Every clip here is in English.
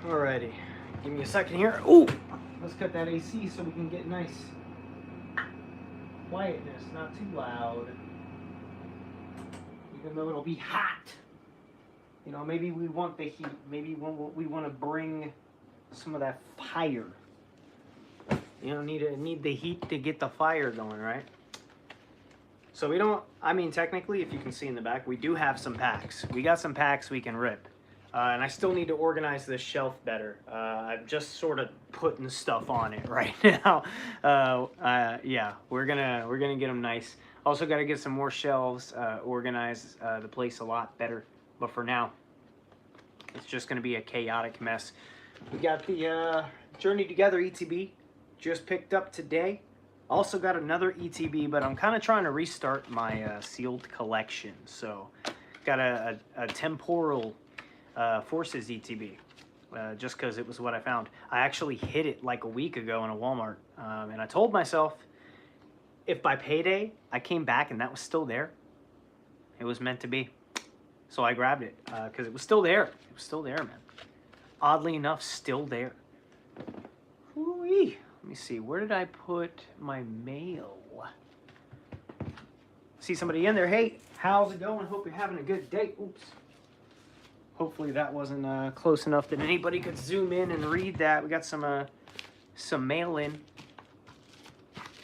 Alrighty, give me a second here. Ooh, let's cut that AC so we can get nice quietness, not too loud. Even though it'll be hot. You know, maybe we want the heat. Maybe we want to bring some of that fire. You know, need the heat to get the fire going, right? So we don't, I mean, technically, if you can see in the back, we do have some packs. We got some packs we can rip. And I still need to organize this shelf better. I'm just sort of putting stuff on it right now. Yeah, we're gonna get them nice. Also got to get some more shelves, organize the place a lot better. But for now, it's just gonna be a chaotic mess. We got the Journey Together ETB just picked up today. Also got another ETB, but I'm kind of trying to restart my sealed collection. So got a temporal Forces ETB, just because it was what I found. I actually hit it like a week ago in a Walmart, and I told myself if by payday I came back and that was still there, it was meant to be. So I grabbed it because it was still there. It was still there, man. Oddly enough, still there. Whoo-wee. Let me see. Where did I put my mail? See somebody in there. Hey, how's it going? Hope you're having a good day. Oops. Hopefully that wasn't close enough that anybody could zoom in and read that. We got some mail in.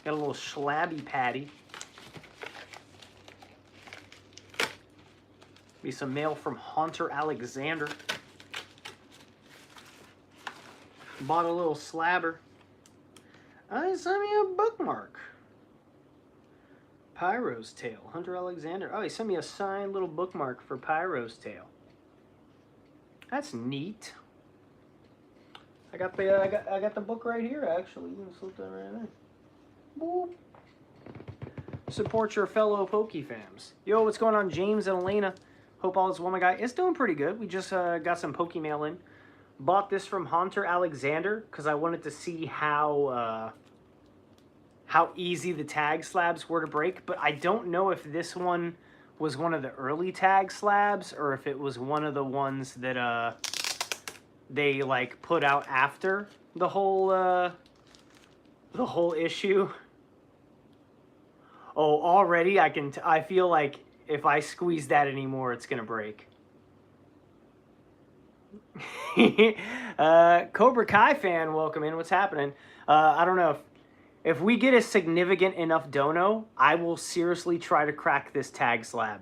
Got a little slabby patty. Be some mail from Hunter Alexander. Bought a little slabber. He sent me a bookmark. Pyro's Tale, Hunter Alexander. Oh, he sent me a signed little bookmark for Pyro's Tale. That's neat. I got the book right here. Actually, you can slip that right there. Boop. Support your fellow Pokefams. Yo, what's going on, James and Elena? Hope all is well, my guy. It's doing pretty good. We just got some Pokemail in. Bought this from Hunter Alexander because I wanted to see how easy the tag slabs were to break. But I don't know if this one was one of the early tag slabs or if it was one of the ones that they like put out after the whole issue. Oh, already I feel like if I squeeze that anymore, it's gonna break. Cobra Kai fan, welcome in. What's happening? I don't know if we get a significant enough dono, I will seriously try to crack this tag slab.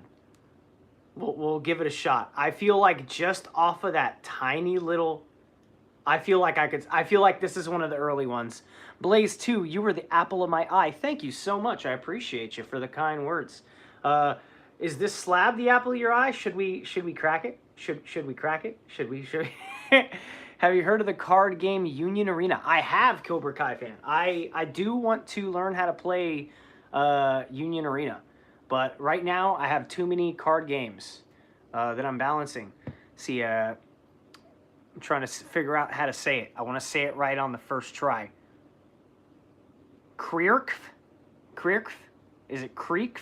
We'll give it a shot. I feel like just off of that tiny little, I feel like this is one of the early ones. Blaze 2, you were the apple of my eye. Thank you so much. I appreciate you for the kind words. Is this slab the apple of your eye? Should we crack it? Should we crack it? Should we? Have you heard of the card game Union Arena? I have, Cobra Kai fan. I do want to learn how to play Union Arena. But right now, I have too many card games that I'm balancing. See, I'm trying to figure out how to say it. I want to say it right on the first try. Kreerk? Is it Kreek?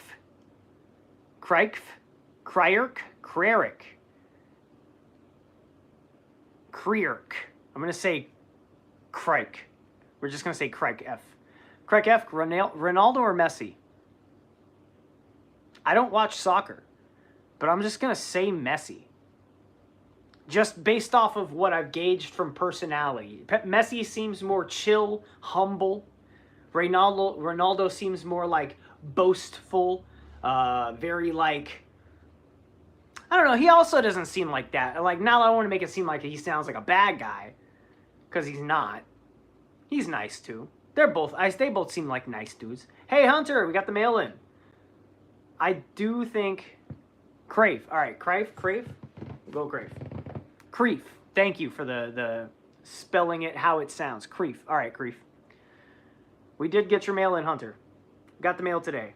Kreik? Kreerk? Kreerk. I'm going to say Kreik. We're just going to say Kreik F. Kreik F, Ronaldo or Messi? I don't watch soccer, but I'm just going to say Messi. Just based off of what I've gauged from personality. Messi seems more chill, humble. Ronaldo seems more like boastful, very like, I don't know, he also doesn't seem like that. Like, now I don't want to make it seem like he sounds like a bad guy, because he's not. He's nice too. They both seem like nice dudes. Hey Hunter, we got the mail in. I do think Crave. All right, Crave. Go Crave. Creef. Thank you for the spelling it how it sounds. Creef. All right, Creef. We did get your mail in, Hunter. Got the mail today.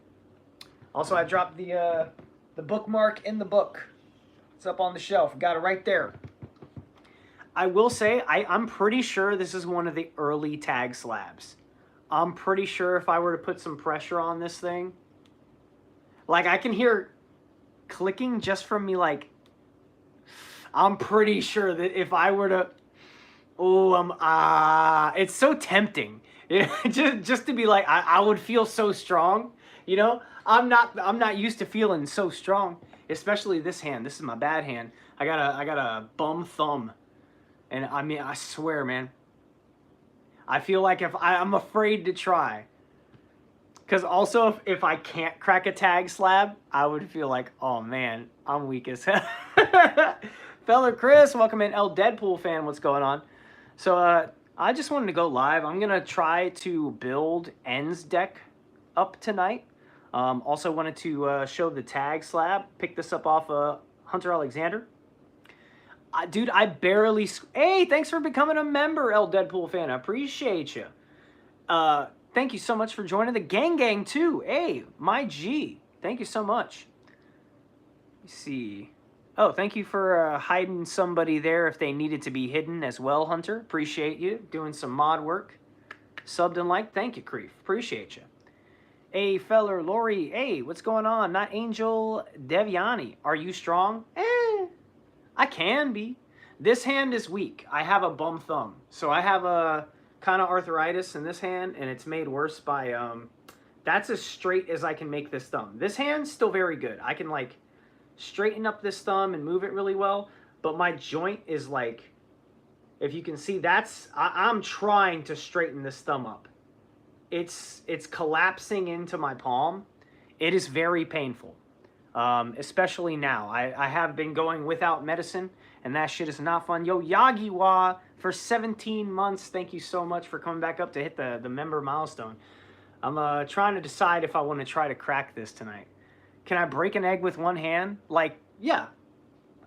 Also, I dropped the bookmark in the book. It's up on the shelf. Got it right there. I will say, I'm pretty sure this is one of the early tag slabs. I'm pretty sure if I were to put some pressure on this thing, like I can hear clicking just from me, like, I'm pretty sure that if I were to, Oh, it's so tempting. Just to be like, I would feel so strong. You know, I'm not used to feeling so strong. Especially this hand. This is my bad hand. I got a bum thumb, and I mean, I swear, man. I feel like I'm afraid to try. Because also, if I can't crack a tag slab, I would feel like, oh man, I'm weak as hell. Feller Chris, welcome in. El Deadpool fan, what's going on? So I just wanted to go live. I'm going to try to build N's deck up tonight. Also wanted to show the tag slab. Pick this up off Hunter Alexander. Dude, I barely... Hey, thanks for becoming a member, El Deadpool fan. I appreciate you. Thank you so much for joining the gang too. Hey, my G. Thank you so much. Let's see. Oh, thank you for hiding somebody there if they needed to be hidden as well, Hunter. Appreciate you doing some mod work. Subbed and liked. Thank you, Creef. Appreciate you. Hey, feller, Lori. Hey, what's going on? Not Angel Deviani. Are you strong? I can be. This hand is weak. I have a bum thumb. So I have a kind of arthritis in this hand, and it's made worse by, that's as straight as I can make this thumb. This hand's still very good. I can, like, straighten up this thumb and move it really well, but my joint is, like, if you can see, I'm trying to straighten this thumb up. It's collapsing into my palm. It is very painful. Especially now. I have been going without medicine, and that shit is not fun. Yo, Yagiwa, for 17 months, thank you so much for coming back up to hit the member milestone. I'm trying to decide if I want to try to crack this tonight. Can I break an egg with one hand? Like, yeah.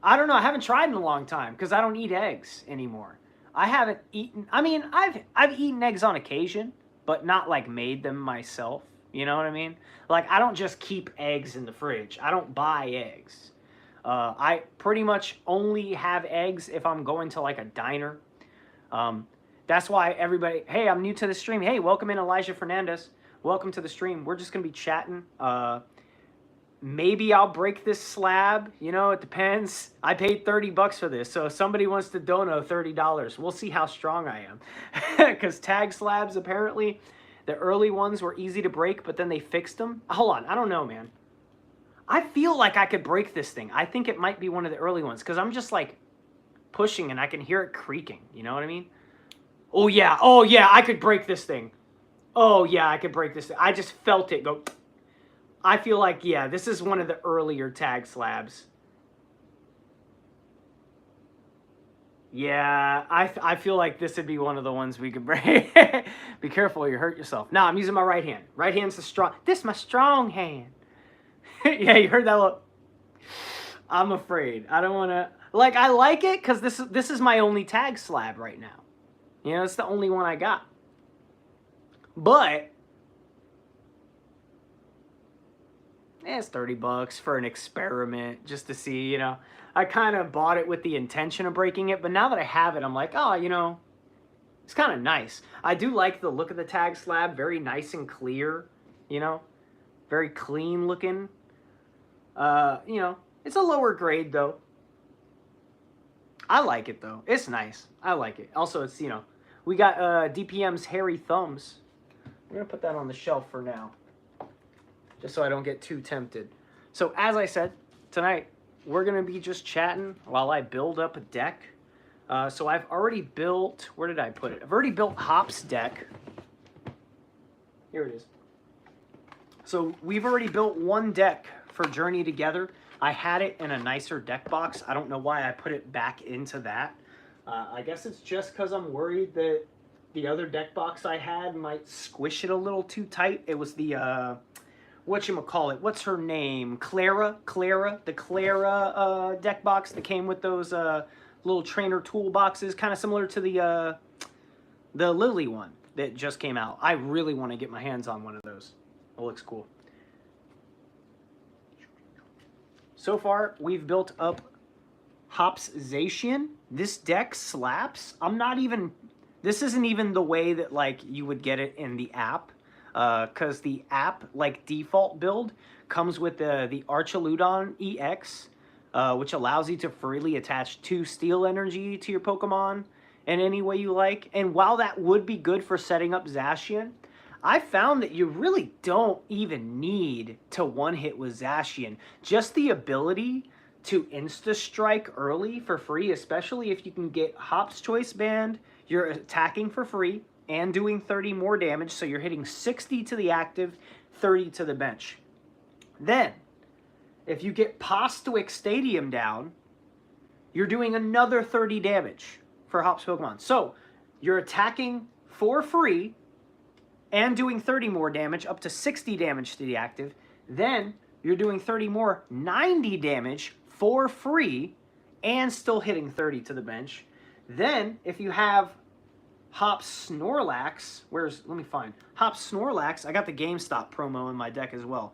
I don't know. I haven't tried in a long time, because I don't eat eggs anymore. I haven't eaten... I mean, I've eaten eggs on occasion, but not, like, made them myself. You know what I mean? Like, I don't just keep eggs in the fridge. I don't buy eggs. I pretty much only have eggs if I'm going to, like, a diner. That's why everybody... Hey, I'm new to the stream. Hey, welcome in, Elijah Fernandez. Welcome to the stream. We're just going to be chatting. Maybe I'll break this slab. You know, it depends. I paid $30 for this. So if somebody wants to dono $30, we'll see how strong I am. Because tag slabs, apparently... The early ones were easy to break, but then they fixed them. Hold on. I don't know, man. I feel like I could break this thing. I think it might be one of the early ones because I'm just like pushing and I can hear it creaking. You know what I mean? Oh, yeah. Oh, yeah. I could break this thing. Oh, yeah. I could break this thing. I just felt it go. I feel like, yeah, this is one of the earlier tag slabs. Yeah, I feel like this would be one of the ones we could break. Be careful, you hurt yourself. Nah, I'm using my right hand. Right hand's the strong. This is my strong hand. Yeah, you heard that look. I'm afraid. I don't want to. Like, I like it because this is my only tag slab right now. You know, it's the only one I got. But it's $30 for an experiment just to see, you know. I kind of bought it with the intention of breaking it, but now that I have it, I'm like, oh, you know, it's kind of nice. I do like the look of the tag slab, very nice and clear, you know, very clean looking. You know, it's a lower grade though. I like it though. It's nice. I like it. Also, it's, you know, we got DPM's hairy thumbs. We're gonna put that on the shelf for now, just so I don't get too tempted. So as I said, tonight, we're going to be just chatting while I build up a deck. So I've already built... Where did I put it? I've already built Hop's deck. Here it is. So we've already built one deck for Journey Together. I had it in a nicer deck box. I don't know why I put it back into that. I guess it's just because I'm worried that the other deck box I had might squish it a little too tight. It was the... whatchamacallit, what's her name? Clara, the Clara deck box that came with those little trainer toolboxes, kind of similar to the Lily one that just came out. I really want to get my hands on one of those. It looks cool. So far, we've built up Hop's Zacian. This deck slaps. This isn't even the way that, like, you would get it in the app. Because the app, like, default build comes with the Archaludon EX, which allows you to freely attach 2 steel energy to your Pokemon in any way you like. And while that would be good for setting up Zacian, I found that you really don't even need to one-hit with Zacian. Just the ability to insta-strike early for free, especially if you can get Hop's Choice Band, you're attacking for free and doing 30 more damage, so you're hitting 60 to the active, 30 to the bench. Then, if you get Postwick Stadium down, you're doing another 30 damage for Hop's Pokemon. So, you're attacking for free and doing 30 more damage, up to 60 damage to the active. Then, you're doing 30 more, 90 damage for free, and still hitting 30 to the bench. Then, if you have Hop's Snorlax, let me find, Hop's Snorlax, I got the GameStop promo in my deck as well.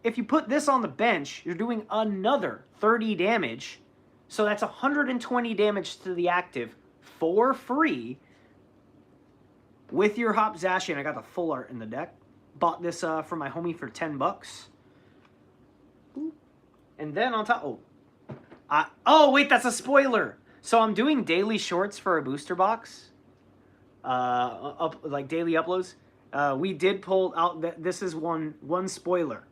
If you put this on the bench, you're doing another 30 damage, so that's 120 damage to the active for free with your Hop Zacian. I got the full art in the deck. Bought this for my homie for 10 bucks. And then on top, oh wait, that's a spoiler. So I'm doing daily shorts for a booster box, like daily uploads. We did pull out, this is one spoiler.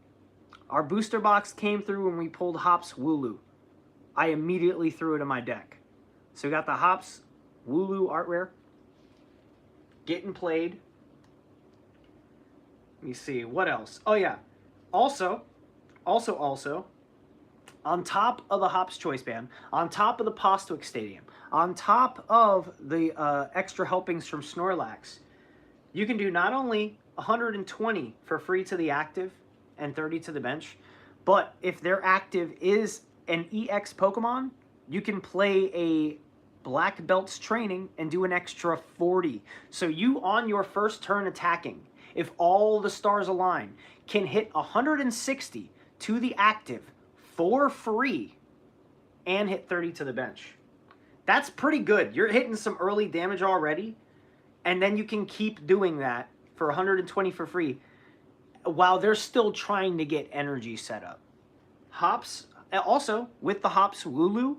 Our booster box came through when we pulled Hop's Wooloo. I immediately threw it in my deck. So we got the Hop's Wooloo art rare. Getting played. Let me see, what else? Oh yeah, also, on top of the Hop's Choice Band, on top of the Postwick Stadium, on top of the extra helpings from Snorlax, you can do not only 120 for free to the active and 30 to the bench, but if their active is an EX Pokemon, you can play a Black Belt's training and do an extra 40. So you, on your first turn attacking, if all the stars align, can hit 160 to the active for free and hit 30 to the bench. That's pretty good. You're hitting some early damage already, and then you can keep doing that for 120 for free while they're still trying to get energy set up. Hops, also with the Hop's Wooloo,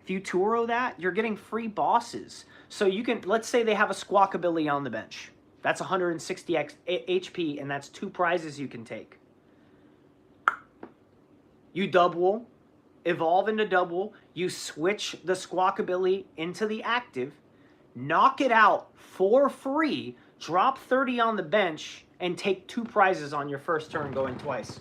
if you Turo that, you're getting free bosses. So you can, let's say they have a Squawkabilly on the bench. That's 160 HP, and that's 2 prizes you can take. You double, evolve into double, you switch the Squawkabilly into the active, knock it out for free, drop 30 on the bench, and take 2 prizes on your first turn going twice.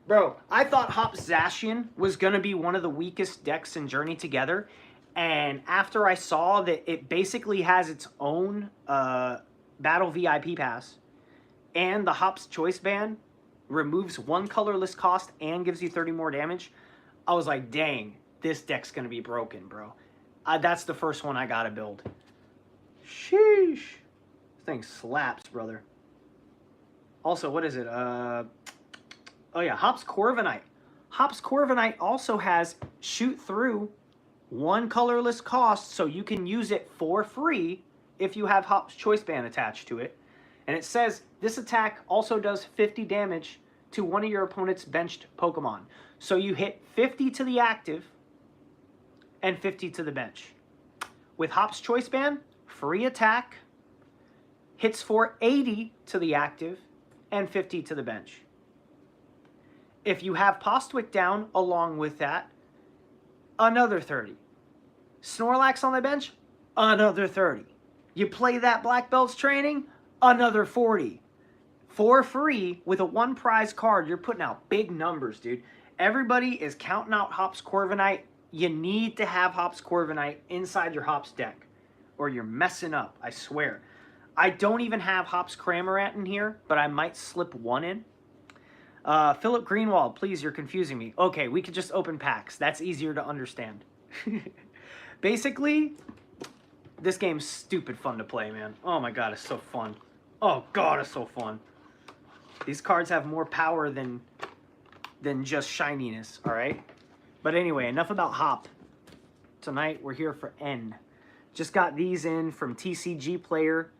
Bro, I thought Hop Zacian was going to be one of the weakest decks in Journey Together, and after I saw that it basically has its own Battle VIP Pass, and the Hop's Choice Band removes 1 colorless cost and gives you 30 more damage, I was like, dang, this deck's going to be broken, bro. That's the first one I got to build. Sheesh. This thing slaps, brother. Also, what is it? Oh yeah, Hop's Corviknight. Hop's Corviknight also has shoot through 1 colorless cost, so you can use it for free if you have Hop's Choice Band attached to it. And it says this attack also does 50 damage to one of your opponent's benched Pokemon. So you hit 50 to the active and 50 to the bench. With Hop's Choice Band, free attack, hits for 80 to the active and 50 to the bench. If you have Postwick down along with that, another 30. Snorlax on the bench, another 30. You play that Black Belt's training, another 40. For free, with a 1 prize card, you're putting out big numbers, dude. Everybody is counting out Hop's Corviknight. You need to have Hop's Corviknight inside your Hop's deck, or you're messing up, I swear. I don't even have Hop's Cramorant in here, but I might slip 1 in. Philip Greenwald, please, you're confusing me. Okay, we could just open packs. That's easier to understand. Basically, this game's stupid fun to play, man. Oh my god, it's so fun. Oh god, it's so fun. These cards have more power than just shininess, alright? But anyway, enough about Hop. Tonight, we're here for N. Just got these in from TCG Player.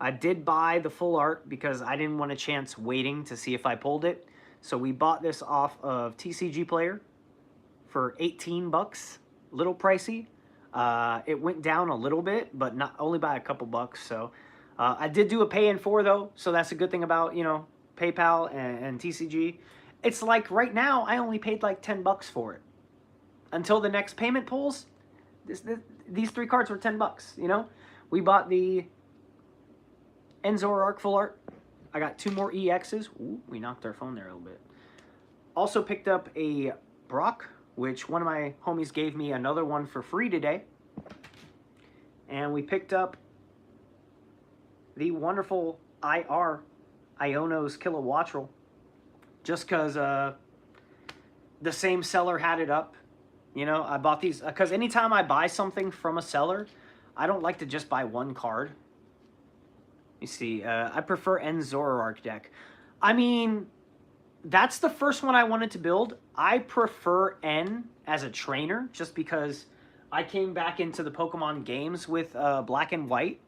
I did buy the full art because I didn't want a chance waiting to see if I pulled it. So we bought this off of TCG Player for 18 bucks. Little pricey. It went down a little bit, but not only by a couple bucks. So I did do a pay in 4 though, so that's a good thing about, you know, PayPal and TCG. It's like right now I only paid like 10 bucks for it. Until the next payment pulls, these 3 cards were 10 bucks, you know? We bought the Zoroark full art. I got 2 more EXs. Ooh, we knocked our phone there a little bit. Also picked up a Brock, which one of my homies gave me another one for free today. And we picked up the wonderful Iono's Kilowattrel, just because the same seller had it up. You know, I bought these because anytime I buy something from a seller, I don't like to just buy one card. You see, I prefer Zoroark deck. I mean, that's the first one I wanted to build. I prefer N as a trainer just because I came back into the Pokemon games with Black and White.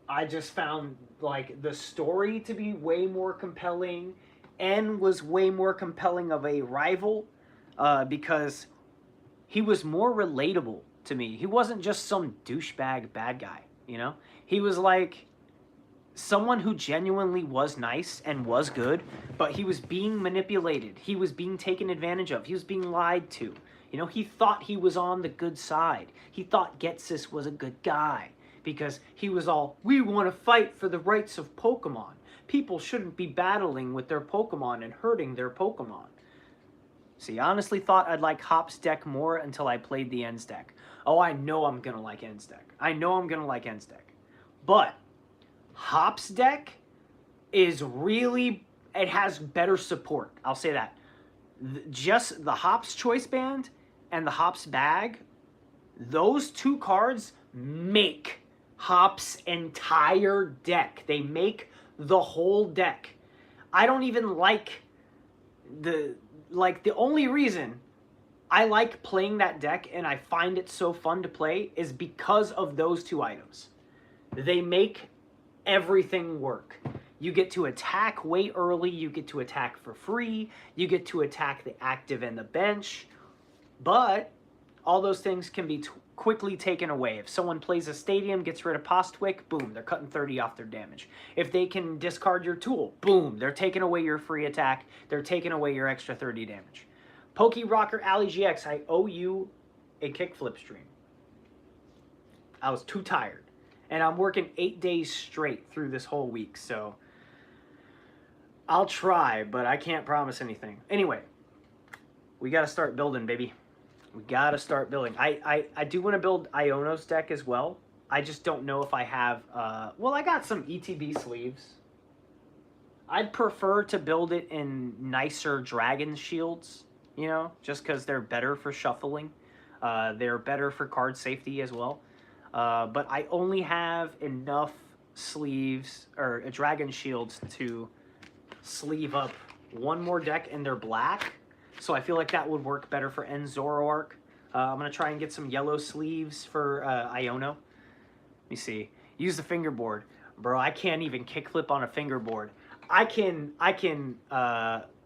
I just found like the story to be way more compelling. N was way more compelling of a rival because he was more relatable to me. He wasn't just some douchebag bad guy, you know? He was like someone who genuinely was nice and was good, but he was being manipulated. He was being taken advantage of. He was being lied to. You know, he thought he was on the good side. He thought Getsis was a good guy because he was all, we want to fight for the rights of Pokemon. People shouldn't be battling with their Pokemon and hurting their Pokemon. See, I honestly thought I'd like Hop's deck more until I played the N's deck. Oh, I know I'm going to like N's deck. I know I'm going to like N's deck. But Hop's deck is really, it has better support. I'll say that. Just the Hop's Choice Band and the Hop's Bag, those 2 cards make Hop's entire deck. They make the whole deck. I don't even like the only reason I like playing that deck and I find it so fun to play is because of those 2 items. They make everything work. You get to attack way early, you get to attack for free, you get to attack the active and the bench, but all those things can be quickly taken away. If someone plays a stadium, gets rid of Postwick, boom, they're cutting 30 off their damage. If they can discard your tool, boom, they're taking away your free attack, they're taking away your extra 30 damage. Poke Rocker Alley GX, I owe you a kickflip stream. I was too tired. And I'm working 8 days straight through this whole week, so I'll try, but I can't promise anything. Anyway, we got to start building, baby. We got to start building. I do want to build Iono's deck as well. I just don't know if I have... well, I got some ETB sleeves. I'd prefer to build it in nicer dragon shields, you know, just because they're better for shuffling. They're better for card safety as well. But I only have enough sleeves, or dragon shields, to sleeve up one more deck, and they're black. So I feel like that would work better for Zoroark. I'm going to try and get some yellow sleeves for Iono. Let me see. Use the fingerboard. Bro, I can't even kickflip on a fingerboard. I can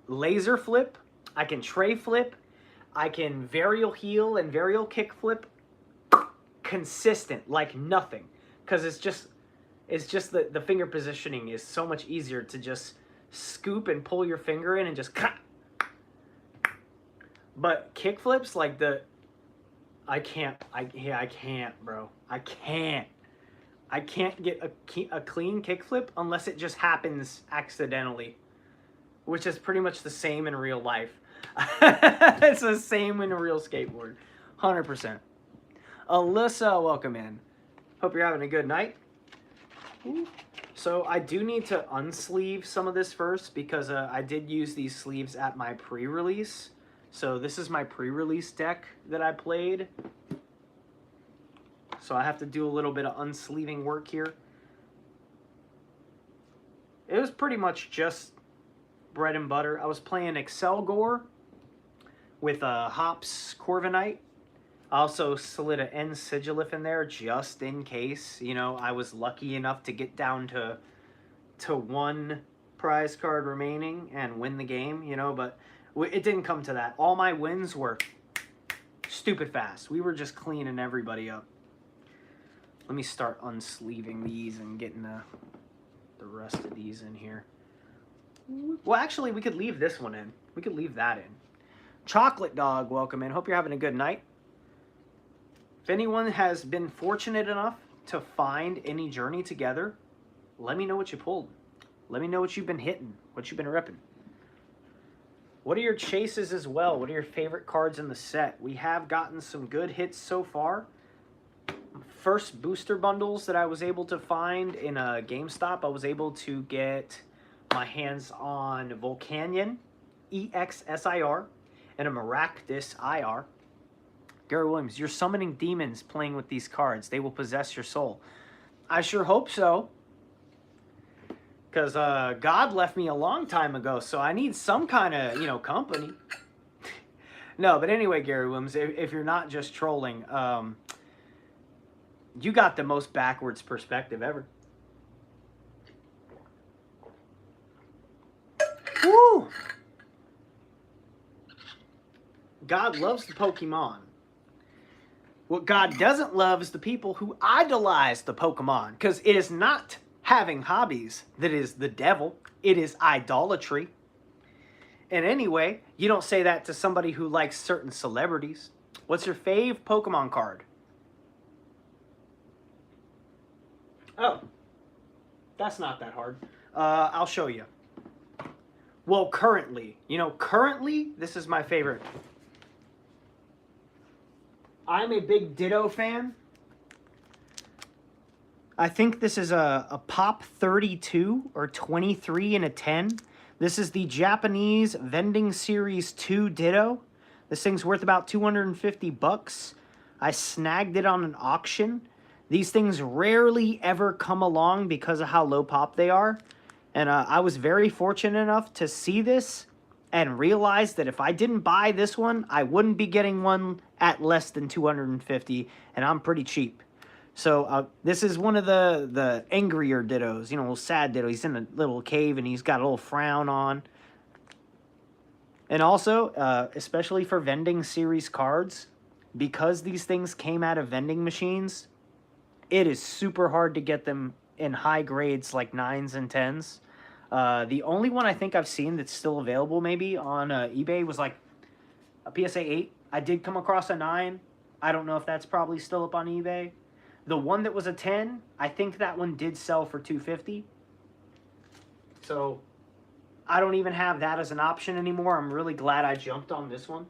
laser flip. I can tray flip. I can varial heal and varial kickflip. Consistent, like nothing. Because it's just the finger positioning is so much easier to just scoop and pull your finger in and just cut. But kickflips, like I can't, bro. I can't get a clean kickflip unless it just happens accidentally, which is pretty much the same in real life. It's the same in a real skateboard, 100%. Alyssa, welcome in. Hope you're having a good night. Ooh. So I do need to unsleeve some of this first because I did use these sleeves at my pre-release. So this is my pre-release deck that I played. So I have to do a little bit of unsleeving work here. It was pretty much just bread and butter. I was playing Excelgor with Hops Corviknight. I also slid an N Sigilif in there just in case, you know, I was lucky enough to get down to one prize card remaining and win the game, you know, but it didn't come to that. All my wins were stupid fast. We were just cleaning everybody up. Let me start unsleeving these and getting the rest of these in here. Well, actually, we could leave this one in. We could leave that in. Chocolate Dog, welcome in. Hope you're having a good night. If anyone has been fortunate enough to find any Journey together, let me know what you pulled. Let me know what you've been hitting, what you've been ripping. What are your chases as well? What are your favorite cards in the set? We have gotten some good hits so far. First booster bundles that I was able to find in a GameStop, I was able to get my hands on Volcanion EXSIR and a Maractus IR. Gary Williams, you're summoning demons playing with these cards. They will possess your soul. I sure hope so. Because God left me a long time ago, so I need some kind of, you know, company. No, but anyway, Gary Williams, if you're not just trolling, you got the most backwards perspective ever. Woo! God loves the Pokemon. What God doesn't love is the people who idolize the Pokemon, because it is not having hobbies that is the devil. It is idolatry. And anyway, you don't say that to somebody who likes certain celebrities. What's your fave Pokemon card? Oh, that's not that hard. I'll show you. Well, currently, this is my favorite. I'm a big Ditto fan. I think this is a Pop 32 or 23 in a 10. This is the Japanese Vending Series 2 Ditto. This thing's worth about 250 bucks. I snagged it on an auction. These things rarely ever come along because of how low pop they are. And I was very fortunate enough to see this and realize that if I didn't buy this one, I wouldn't be getting one at less than 250, and I'm pretty cheap. So this is one of the angrier Dittos, you know, sad Ditto. He's in a little cave and he's got a little frown on. And also, especially for vending series cards, because these things came out of vending machines, it is super hard to get them in high grades like 9s and 10s. The only one I think I've seen that's still available maybe on eBay was like a PSA 8. I did come across a 9. I don't know if that's probably still up on eBay. The one that was a 10, I think that one did sell for $250. So I don't even have that as an option anymore. I'm really glad I jumped on this one.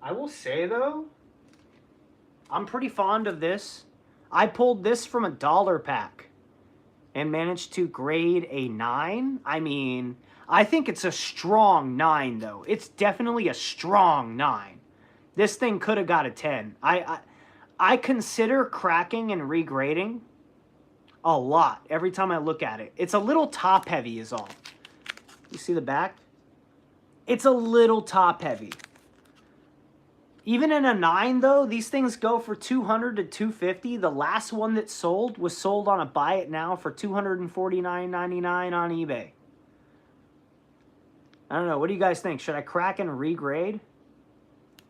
I will say though, I'm pretty fond of this. I pulled this from a dollar pack and managed to grade a 9. I mean, I think it's a strong 9 though. It's definitely a strong 9. This thing could have got a 10. I consider cracking and regrading a lot every time I look at it. It's a little top heavy is all. You see the back? It's a little top heavy. Even in a 9 though, these things go for $200 to $250. The last one that sold was sold on a buy it now for $249.99 on eBay. I don't know. What do you guys think? Should I crack and regrade?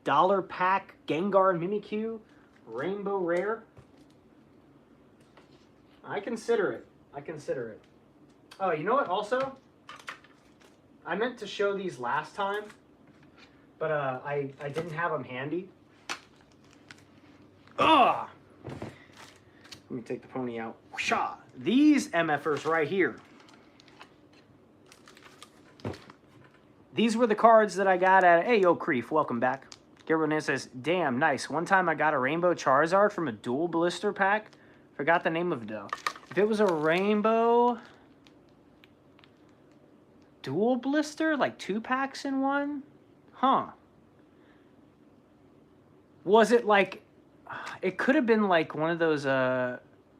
Dollar pack Gengar Mimikyu Rainbow Rare. I consider it. I consider it. Oh, you know what also? I meant to show these last time, but I didn't have them handy. Ugh! Let me take the pony out. Whoosha! These MFers right here. These were the cards that I got at... Hey, yo, Creef, welcome back. Gabriel says, damn, nice. One time I got a Rainbow Charizard from a dual blister pack. Forgot the name of it, though. If it was a Rainbow... dual blister? Like 2 packs in one? Huh. Was it like... It could have been like one of those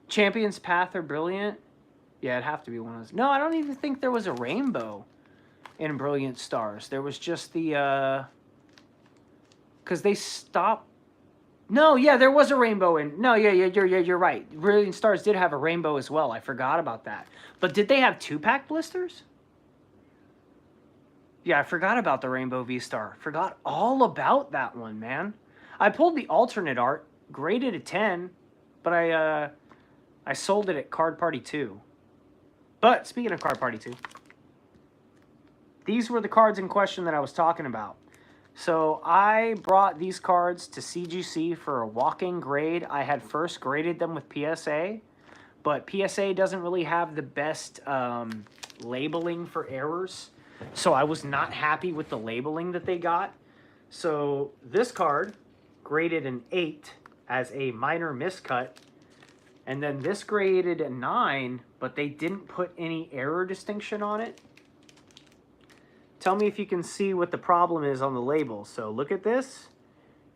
Champion's Path or Brilliant. Yeah, it'd have to be one of those. No, I don't even think there was a Rainbow in Brilliant Stars. There was just the... Because they stopped... No, yeah, there was a Rainbow in... No, yeah, you're right. Brilliant Stars did have a Rainbow as well. I forgot about that. But did they have 2-pack blisters? Yeah, I forgot about the Rainbow V-Star. Forgot all about that one, man. I pulled the alternate art, graded a 10, but I sold it at Card Party 2. But speaking of Card Party 2, these were the cards in question that I was talking about. So I brought these cards to CGC for a walk-in grade. I had first graded them with PSA, but PSA doesn't really have the best labeling for errors. So I was not happy with the labeling that they got. So this card graded an 8 as a minor miscut. And then this graded a 9, but they didn't put any error distinction on it. Tell me if you can see what the problem is on the label. So look at this.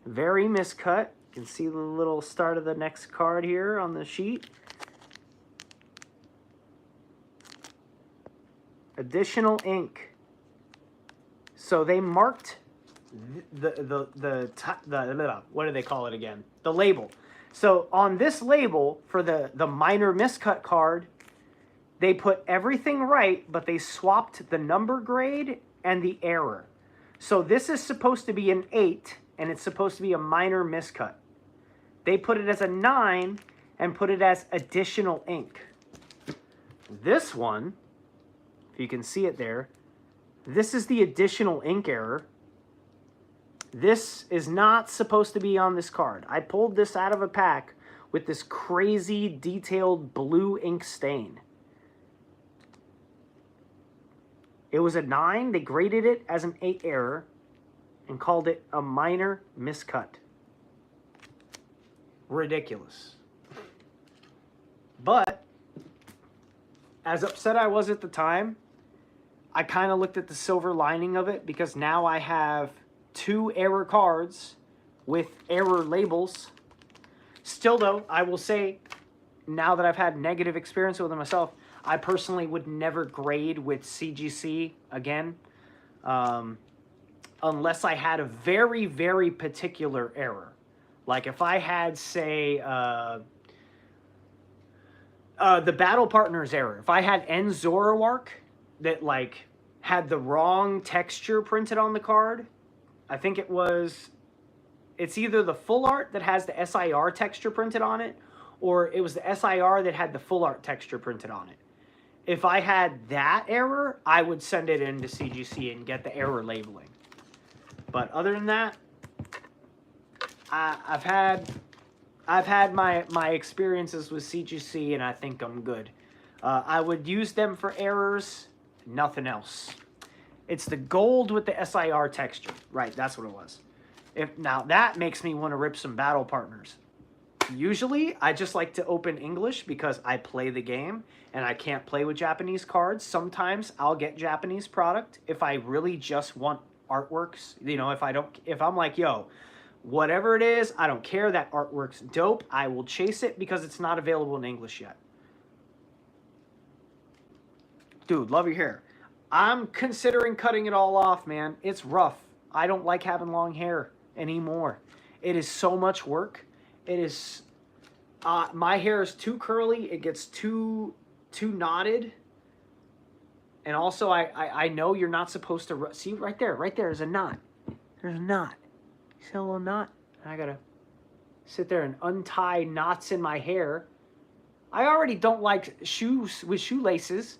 Very miscut. You can see the little start of the next card here on the sheet. Additional ink. So they marked the what do they call it again? The label. So on this label for the minor miscut card, they put everything right, but they swapped the number grade and the error. So this is supposed to be an 8, and it's supposed to be a minor miscut. They put it as a 9 and put it as additional ink. This one, if you can see it there, this is the additional ink error. This is not supposed to be on this card. I pulled this out of a pack with this crazy detailed blue ink stain. It was a 9. They graded it as an 8 error and called it a minor miscut. Ridiculous. But as upset I was at the time, I kind of looked at the silver lining of it, because now I have 2 error cards with error labels. Still though, I will say, now that I've had negative experience with them myself, I personally would never grade with CGC again, unless I had a very, very particular error. Like if I had, say, the Battle Partners error. If I had Zoroark that like had the wrong texture printed on the card, I think it's either the full art that has the SIR texture printed on it, or it was the SIR that had the full art texture printed on it. If I had that error, I would send it into CGC and get the error labeling. But other than that, I've had my experiences with CGC, and I think I'm good. I would use them for errors, nothing else. It's the gold with the SIR texture. Right, that's what it was. Now, that makes me want to rip some Battle Partners. Usually, I just like to open English because I play the game and I can't play with Japanese cards. Sometimes I'll get Japanese product if I really just want artworks. You know, if I'm like, yo, whatever it is, I don't care, that artwork's dope, I will chase it because it's not available in English yet. Dude, love your hair. I'm considering cutting it all off, man. It's rough. I don't like having long hair anymore. It is so much work. It is, my hair is too curly. It gets too knotted. And also, I know you're not supposed to, see right there is a knot. There's a knot. See a little knot? I gotta sit there and untie knots in my hair. I already don't like shoes with shoelaces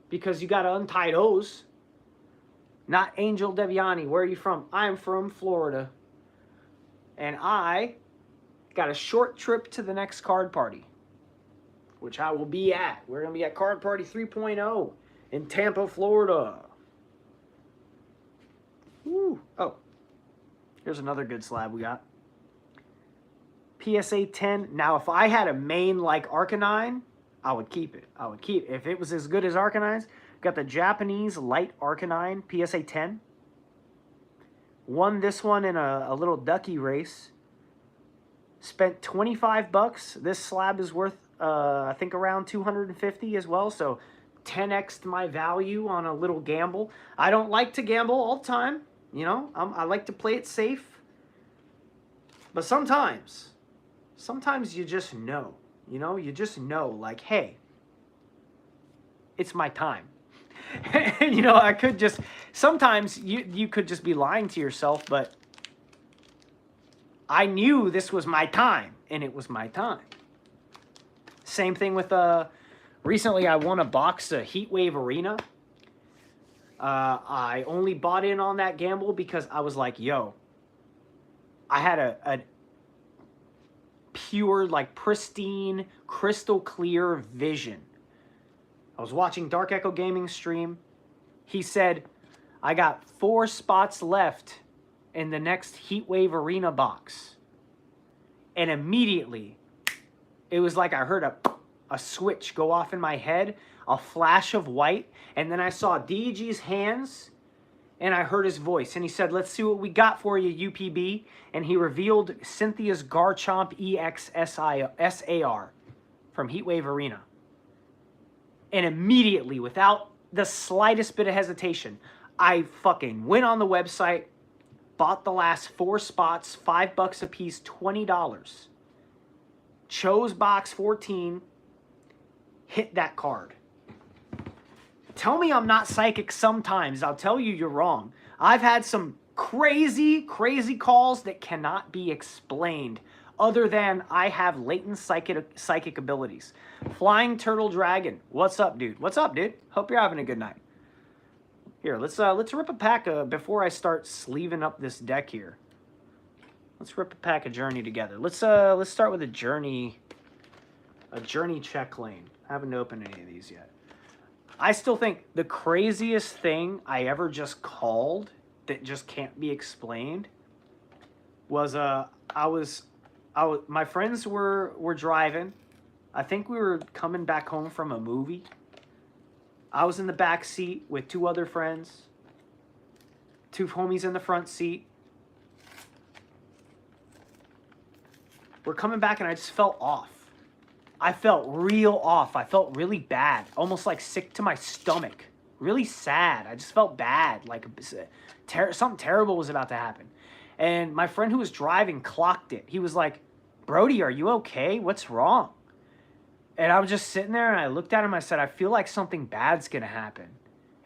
because you gotta untie those. Not Angel Deviani. Where are you from? I'm from Florida. And I got a short trip to the next card party, which I will be at. We're going to be at Card Party 3.0 in Tampa, Florida. Woo. Oh, here's another good slab we got. PSA 10. Now, if I had a main like Arcanine, I would keep it. If it was as good as Arcanine's. Got the Japanese light Arcanine, PSA 10. Won this one in a little ducky race. Spent 25 bucks. This slab is worth, I think, around 250 as well. So 10x'd my value on a little gamble. I don't like to gamble all the time. You know, I like to play it safe. But sometimes you just know. You know, you just know, like, hey, it's my time. And, you know, I could just, sometimes you could just be lying to yourself, but I knew this was my time, and it was my time. Same thing with, recently I won a box of Heatwave Arena. I only bought in on that gamble because I was like, yo, I had a pure, like, pristine, crystal clear vision. I was watching Dark Echo Gaming stream. He said, I got 4 spots left in the next Heatwave Arena box. And immediately, it was like I heard a switch go off in my head, a flash of white, and then I saw DG's hands, and I heard his voice, and he said, let's see what we got for you, UPB, and he revealed Cynthia's Garchomp EX SAR from Heatwave Arena. And immediately, without the slightest bit of hesitation, I fucking went on the website, bought the last 4 spots, $5 a piece, $20. Chose box 14, hit that card. Tell me I'm not psychic sometimes. I'll tell you you're wrong. I've had some crazy, crazy calls that cannot be explained other than I have latent psychic abilities. Flying Turtle Dragon. What's up, dude? What's up, dude? Hope you're having a good night. Here, let's rip a pack before I start sleeving up this deck here. Let's rip a pack of Journey together. Let's start with a Journey check lane. I haven't opened any of these yet. I still think the craziest thing I ever just called that just can't be explained was my friends were driving. I think we were coming back home from a movie. I was in the back seat with 2 other friends. 2 homies in the front seat. We're coming back and I just felt off. I felt real off. I felt really bad. Almost like sick to my stomach. Really sad. I just felt bad. Like something terrible was about to happen. And my friend who was driving clocked it. He was like, Brody, are you okay? What's wrong? And I was just sitting there and I looked at him. I said, I feel like something bad's going to happen.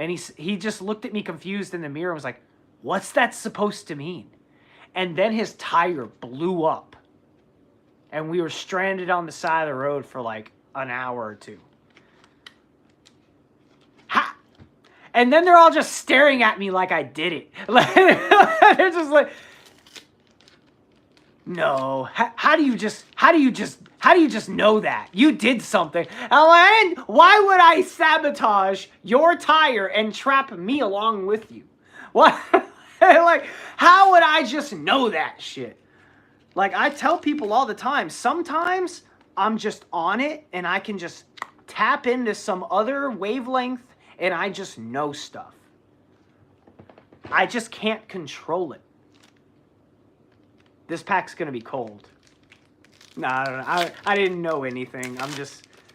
And he just looked at me confused in the mirror and was like, what's that supposed to mean? And then his tire blew up. And we were stranded on the side of the road for like an hour or 2. Ha! And then they're all just staring at me like I did it. They're just like, no. How do you just know that? You did something. And why would I sabotage your tire and trap me along with you? What? Like, how would I just know that shit? Like, I tell people all the time, sometimes I'm just on it and I can just tap into some other wavelength and I just know stuff. I just can't control it. This pack's going to be cold. No, I don't know. I didn't know anything.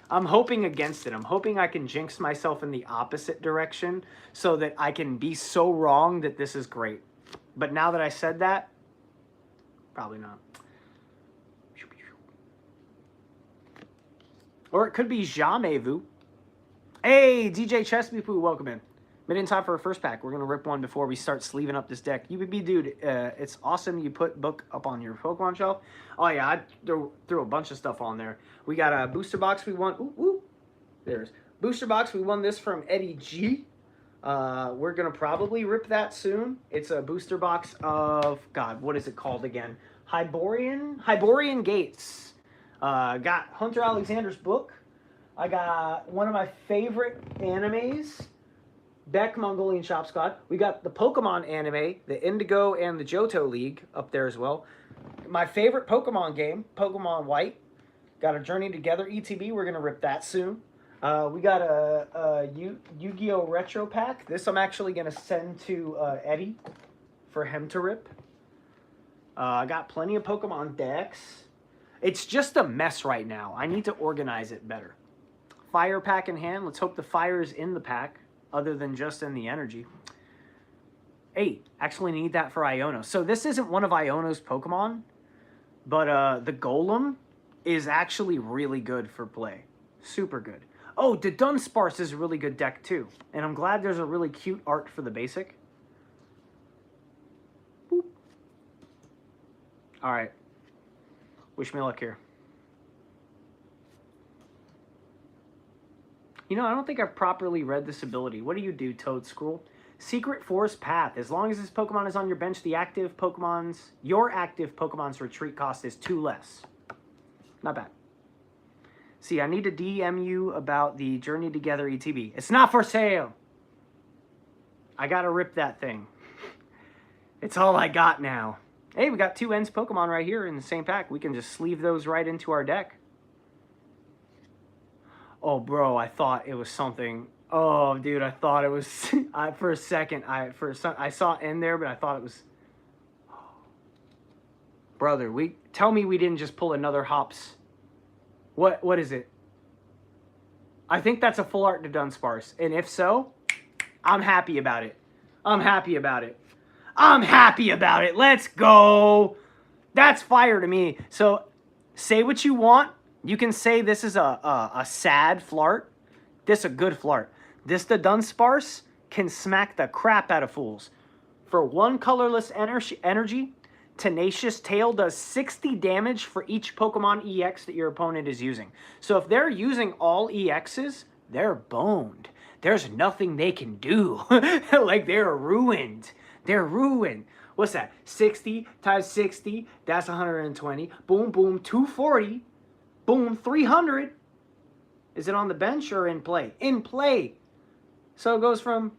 I'm hoping against it. I'm hoping I can jinx myself in the opposite direction so that I can be so wrong that this is great. But now that I said that, probably not. Or it could be Jamais-vu. Hey, DJ Chesney-Poo, welcome in. Made in time for a first pack. We're going to rip one before we start sleeving up this deck. UBB, dude, it's awesome you put book up on your Pokemon shelf. Oh, yeah, I threw a bunch of stuff on there. We got a booster box we won. Ooh, there's booster box. We won this from Eddie G. We're going to probably rip that soon. It's a booster box of, God, what is it called again? Hyborian Gates. Got Hunter Alexander's book. I got one of my favorite animes, Beck Mongolian Shop Squad. We got the Pokemon anime, the Indigo and the Johto League up there as well. My favorite Pokemon game, Pokemon White. Got a Journey Together ETB. We're going to rip that soon. We got a Yu-Gi-Oh! Retro Pack. This I'm actually going to send to Eddie for him to rip. I got plenty of Pokemon decks. It's just a mess right now. I need to organize it better. Fire pack in hand. Let's hope the fire is in the pack other than just in the energy. 8. Actually need that for Iono. So this isn't one of Iono's Pokemon, but the Golem is actually really good for play. Super good. Oh, the Dunsparce is a really good deck too. And I'm glad there's a really cute art for the basic. Boop. All right. Wish me luck here. You know, I don't think I've properly read this ability. What do you do, Toad Scroll? Secret Forest Path. As long as this Pokemon is on your bench, your active Pokemon's retreat cost is 2 less. Not bad. See, I need to DM you about the Journey Together ETB. It's not for sale. I gotta rip that thing. It's all I got now. Hey, we got 2 Ends Pokemon right here in the same pack. We can just sleeve those right into our deck. Oh, bro, I thought it was something. Oh, dude, I thought it was. For a second, I saw End there, but I thought it was. Brother, tell me we didn't just pull another Hops. What is it? I think that's a full art to Dunsparce, and if so, I'm happy about it. I'm happy about it. I'm happy about it. Let's go. That's fire to me. So, say what you want. You can say this is a sad flart. This a good flart. This the Dunsparce can smack the crap out of fools. For 1 colorless energy, Tenacious Tail does 60 damage for each Pokemon EX that your opponent is using. So if they're using all EXs, they're boned. There's nothing they can do. Like, they're ruined. They're ruined. What's that? 60 times 60, that's 120. Boom, boom, 240. Boom, 300. Is it on the bench or in play? In play. So it goes from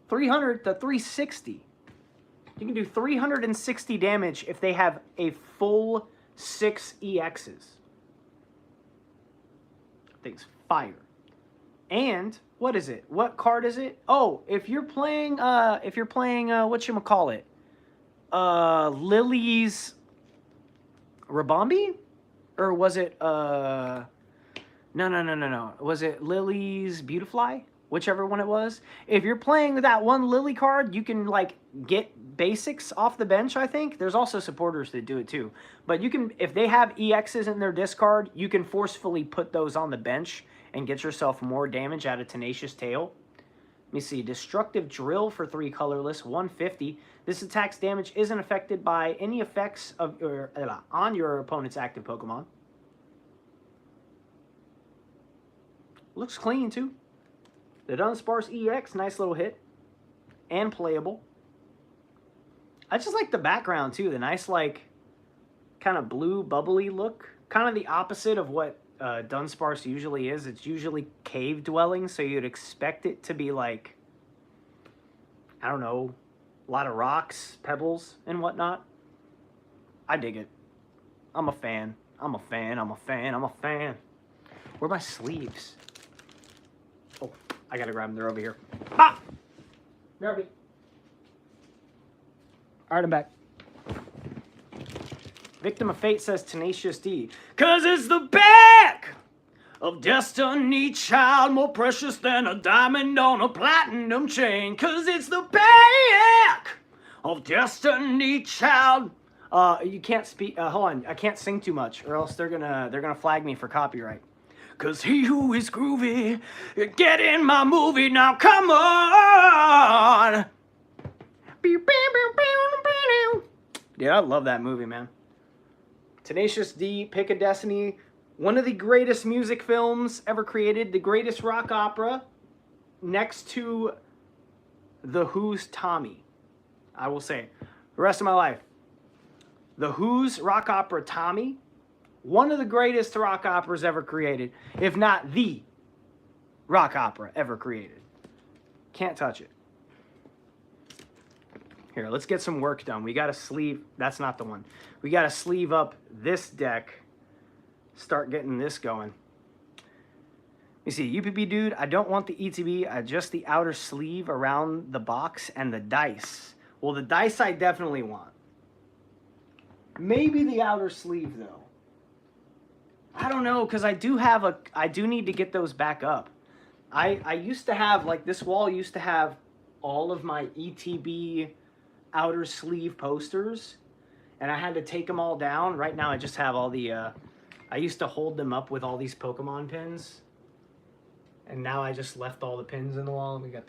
300 to 360. You can do 360 damage if they have a full 6 EXs. Thing's fire. And what is it? What card is it? Oh, if you're playing whatchamacallit? Lily's Rabombi? Or was it no. Was it Lily's Beautifly? Whichever one it was. If you're playing that one Lily card, you can like get basics off the bench, I think. There's also supporters that do it too. But you can, if they have EXs in their discard, you can forcefully put those on the bench and get yourself more damage out of Tenacious Tail. Let me see. Destructive Drill for 3 colorless, 150. This attack's damage isn't affected by any effects of on your opponent's active Pokemon. Looks clean too. The Dunsparce EX, nice little hit. And playable. I just like the background too. The nice, like, kind of blue, bubbly look. Kind of the opposite of what Dunsparce usually is. It's usually cave dwelling, so you'd expect it to be like, I don't know, a lot of rocks, pebbles, and whatnot. I dig it. I'm a fan. I'm a fan. I'm a fan. I'm a fan. Where are my sleeves? Oh, I gotta grab them. They're over here. Ah! Nervy. Alright, I'm back. Victim of Fate says Tenacious D. 'Cause it's the back of destiny, child, more precious than a diamond on a platinum chain. 'Cause it's the back of destiny, child. You can't speak. Hold on, I can't sing too much, or else they're gonna flag me for copyright. 'Cause he who is groovy, get in my movie now, come on. Yeah, I love that movie, man. Tenacious D, Pick a Destiny, one of the greatest music films ever created, the greatest rock opera, next to The Who's Tommy. I will say, the rest of my life. The Who's rock opera Tommy, one of the greatest rock operas ever created, if not the rock opera ever created. Can't touch it. Here, let's get some work done. We got to sleeve, that's not the one. We got to sleeve up this deck, start getting this going. You see, UPB dude, I don't want the ETB, just the outer sleeve around the box and the dice. Well, the dice I definitely want. Maybe the outer sleeve though. I don't know, because I do need to get those back up. I used to have, like, this wall used to have all of my ETB outer sleeve posters, and I had to take them all down. Right now I just have all the I used to hold them up with all these Pokemon pins, and now I just left all the pins in the wall. We got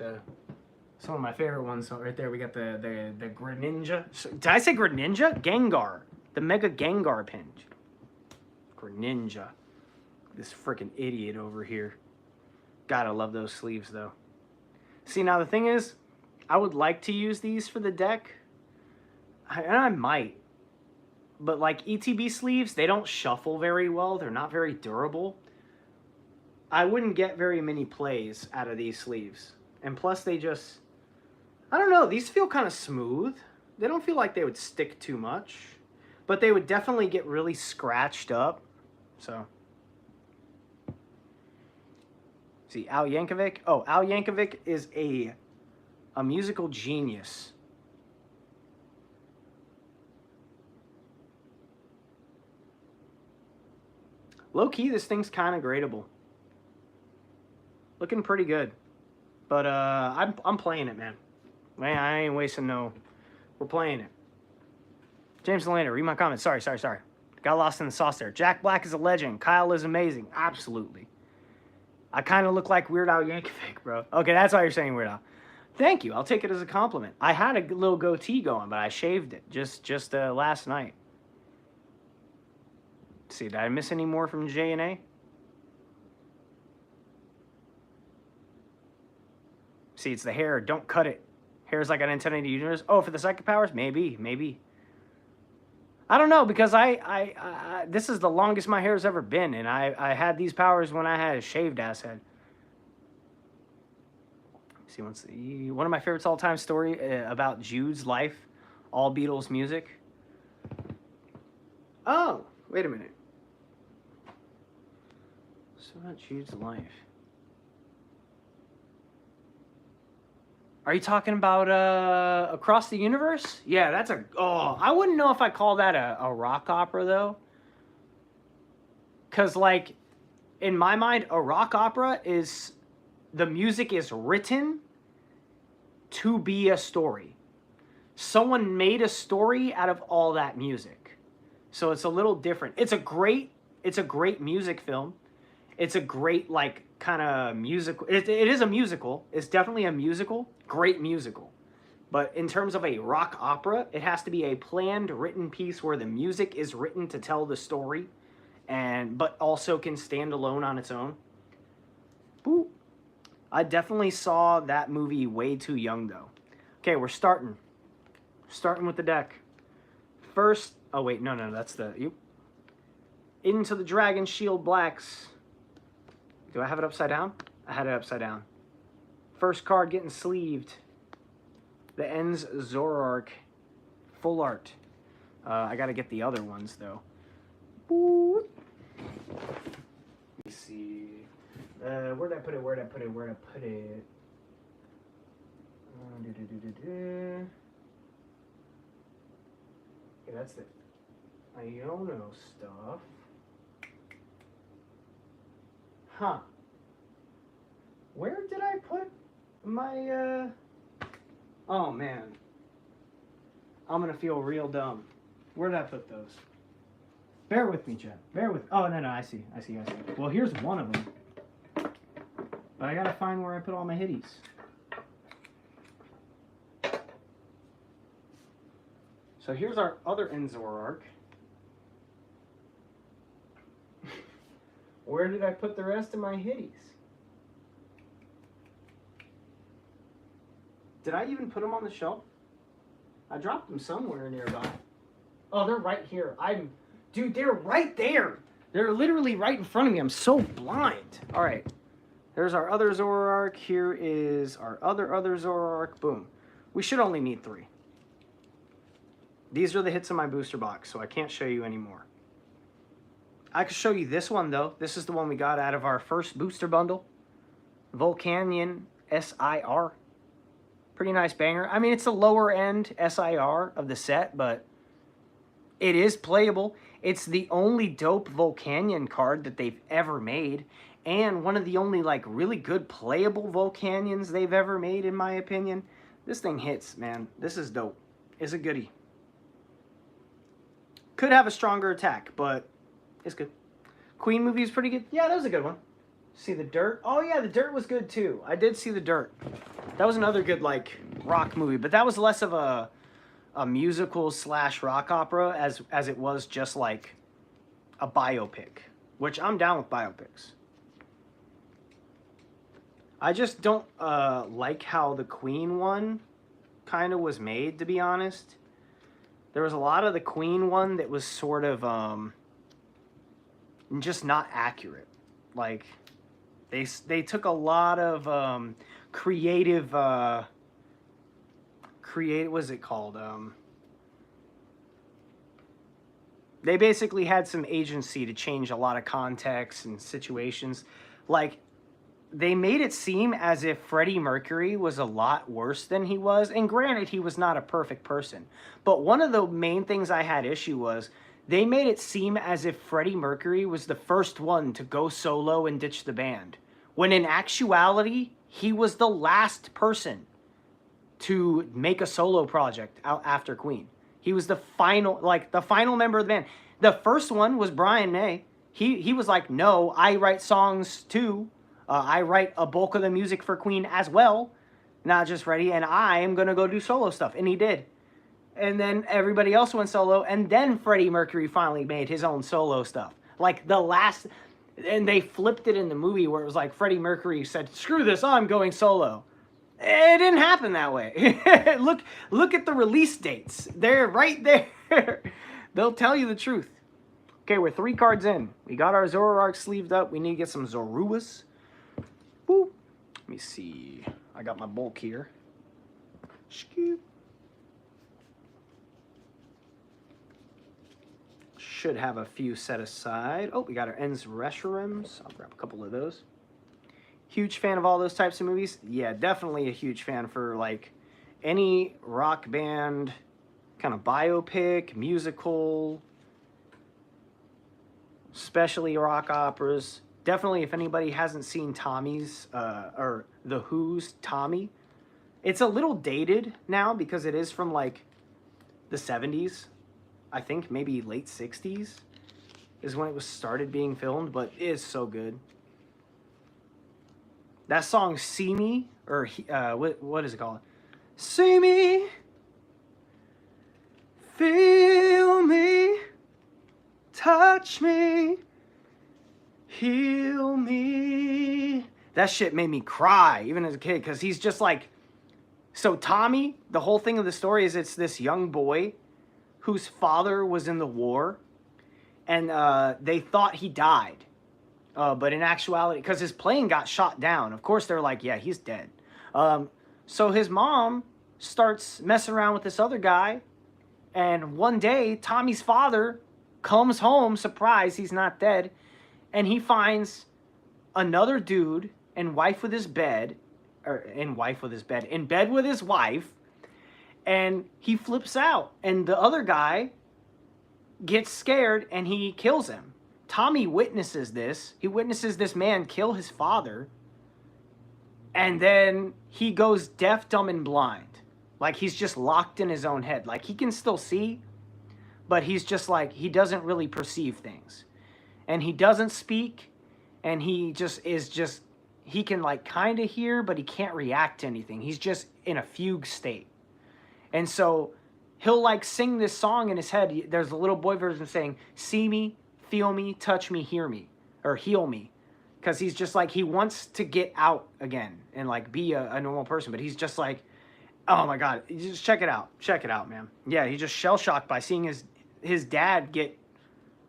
some of my favorite ones right there. We got the Greninja. Did I say Greninja? Gengar. The Mega Gengar pin. Greninja. This freaking idiot over here. Gotta love those sleeves, though. See, now the thing is, I would like to use these for the deck. And I might. But, like, ETB sleeves, they don't shuffle very well. They're not very durable. I wouldn't get very many plays out of these sleeves. And plus, they just... I don't know. These feel kind of smooth. They don't feel like they would stick too much. But they would definitely get really scratched up. So... See, Al Yankovic. Oh, Al Yankovic is a musical genius. Low-key, this thing's kind of gradable. Looking pretty good. But I'm playing it, man. Man, I ain't wasting no... We're playing it. James Delander, read my comments. Sorry. Got lost in the sauce there. Jack Black is a legend. Kyle is amazing. Absolutely. I kind of look like Weird Al Yankovic, bro. Okay, that's why you're saying Weird Al. Thank you. I'll take it as a compliment. I had a little goatee going, but I shaved it just last night. Let's see, did I miss any more from J&A? See, it's the hair. Don't cut it. Hair's like an antenna to the universe. Oh, for the psychic powers? Maybe. I don't know, because I this is the longest my hair's ever been, and I had these powers when I had a shaved ass head. See, one of my favorites all-time story about Jude's life, all Beatles music. Oh, wait a minute. So about Jude's life. Are you talking about Across the Universe? Yeah, that's a... Oh, I wouldn't know if I call that a rock opera, though. Because, like, in my mind, a rock opera is... The music is written to be a story. Someone made a story out of all that music. So it's a little different. It's a great music film. It's a great, like, kind of musical. It is a musical. It's definitely a musical. Great musical. But in terms of a rock opera, it has to be a planned, written piece where the music is written to tell the story, but also can stand alone on its own. Ooh. I definitely saw that movie way too young, though. Okay, we're starting. Starting with the deck. First... Oh, wait. No. That's the... Into the Dragon Shield Blacks. Do I have it upside down? I had it upside down. First card getting sleeved. The Ends Zoroark. Full art. I gotta get the other ones, though. Let me see. Where'd I put it? Okay, that's the Iono stuff. Huh. Where did I put my, Oh, man. I'm gonna feel real dumb. Where did I put those? Bear with me, Chad. Bear with... Oh, no, I see. Well, here's one of them. But I gotta find where I put all my hitties. So here's our other Zoroark. Where did I put the rest of my hitties? Did I even put them on the shelf? I dropped them somewhere nearby. Oh, they're right here. Dude, they're right there. They're literally right in front of me. I'm so blind. All right. There's our other Zoroark. Here is our other Zoroark. Boom. We should only need 3. These are the hits in my booster box, so I can't show you anymore. I could show you this one, though. This is the one we got out of our first booster bundle. Volcanion SIR. Pretty nice banger. I mean, it's a lower end SIR of the set, but it is playable. It's the only dope Volcanion card that they've ever made, and one of the only, like, really good playable Volcanions they've ever made, in my opinion. This thing hits, man. This is dope. It's a goodie. Could have a stronger attack, but it's good. Queen movie is pretty good. Yeah, that was a good one. See the Dirt? Oh, yeah, the Dirt was good, too. I did see the Dirt. That was another good, like, rock movie, but that was less of a musical / rock opera as it was just, like, a biopic, which I'm down with biopics. I just don't like how the Queen one kind of was made, to be honest. There was a lot of the Queen one that was sort of just not accurate. Like, they took a lot of creative, what is it called? They basically had some agency to change a lot of context and situations. Like, they made it seem as if Freddie Mercury was a lot worse than he was. And granted, he was not a perfect person. But one of the main things I had issue was they made it seem as if Freddie Mercury was the first one to go solo and ditch the band. When in actuality, he was the last person to make a solo project out after Queen. He was the final member of the band. The first one was Brian May. He was like, no, I write songs too. I write a bulk of the music for Queen as well, not just Freddie, and I am going to go do solo stuff. And he did. And then everybody else went solo, and then Freddie Mercury finally made his own solo stuff. Like the last, and they flipped it in the movie where it was like Freddie Mercury said, screw this, I'm going solo. It didn't happen that way. Look at the release dates. They're right there. They'll tell you the truth. Okay, we're 3 cards in. We got our Zoroark sleeved up. We need to get some Zoruas. Woo. Let me see. I got my bulk here. Scoop. Should have a few set aside. Oh, we got our Ens Reshirems. I'll grab a couple of those. Huge fan of all those types of movies. Yeah, definitely a huge fan for like any rock band kind of biopic, musical, especially rock operas. Definitely, if anybody hasn't seen Tommy's, or The Who's Tommy, it's a little dated now because it is from like the 70s. I think maybe late 60s is when it was started being filmed, but it is so good. That song, See Me, or what is it called? See me, feel me, touch me, heal me. That shit made me cry, even as a kid, because he's just like... So Tommy, the whole thing of the story is it's this young boy whose father was in the war, and they thought he died. But in actuality, because his plane got shot down, of course they're like, yeah, he's dead. So his mom starts messing around with this other guy, and one day, Tommy's father comes home, surprised he's not dead, and he finds another dude in bed with his wife, and he flips out, and the other guy gets scared, and he kills him. Tommy witnesses this. He witnesses this man kill his father, and then he goes deaf, dumb, and blind. Like, he's just locked in his own head. Like, he can still see, but he's just like, he doesn't really perceive things. And he doesn't speak, and he just is just, he can like kind of hear, but he can't react to anything. He's just in a fugue state. And so he'll like sing this song in his head. There's a little boy version saying, see me, feel me, touch me, hear me, or heal me. Because he's just like, he wants to get out again and like be a normal person. But he's just like, oh my God, just check it out. Check it out, man. Yeah, he's just shell-shocked by seeing his dad get,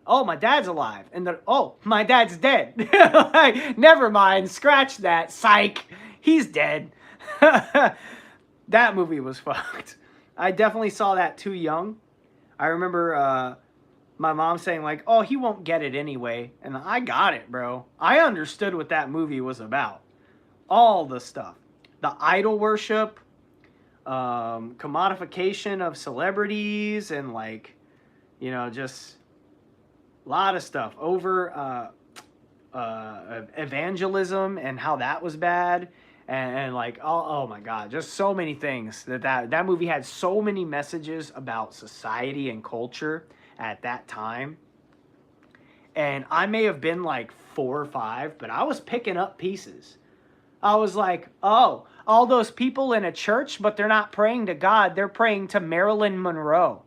oh, my dad's alive. And then, oh, my dad's dead. Like, never mind, scratch that, psych. He's dead. That movie was fucked. I definitely saw that too young. I remember my mom saying like, oh, he won't get it anyway. And I got it, bro. I understood what that movie was about. All the stuff. The idol worship, commodification of celebrities, and like, you know, just a lot of stuff. Over evangelism and how that was bad. And like, oh my God, just so many things. That movie had so many messages about society and culture at that time. And I may have been like 4 or 5, but I was picking up pieces. I was like, oh, all those people in a church, but they're not praying to God. They're praying to Marilyn Monroe.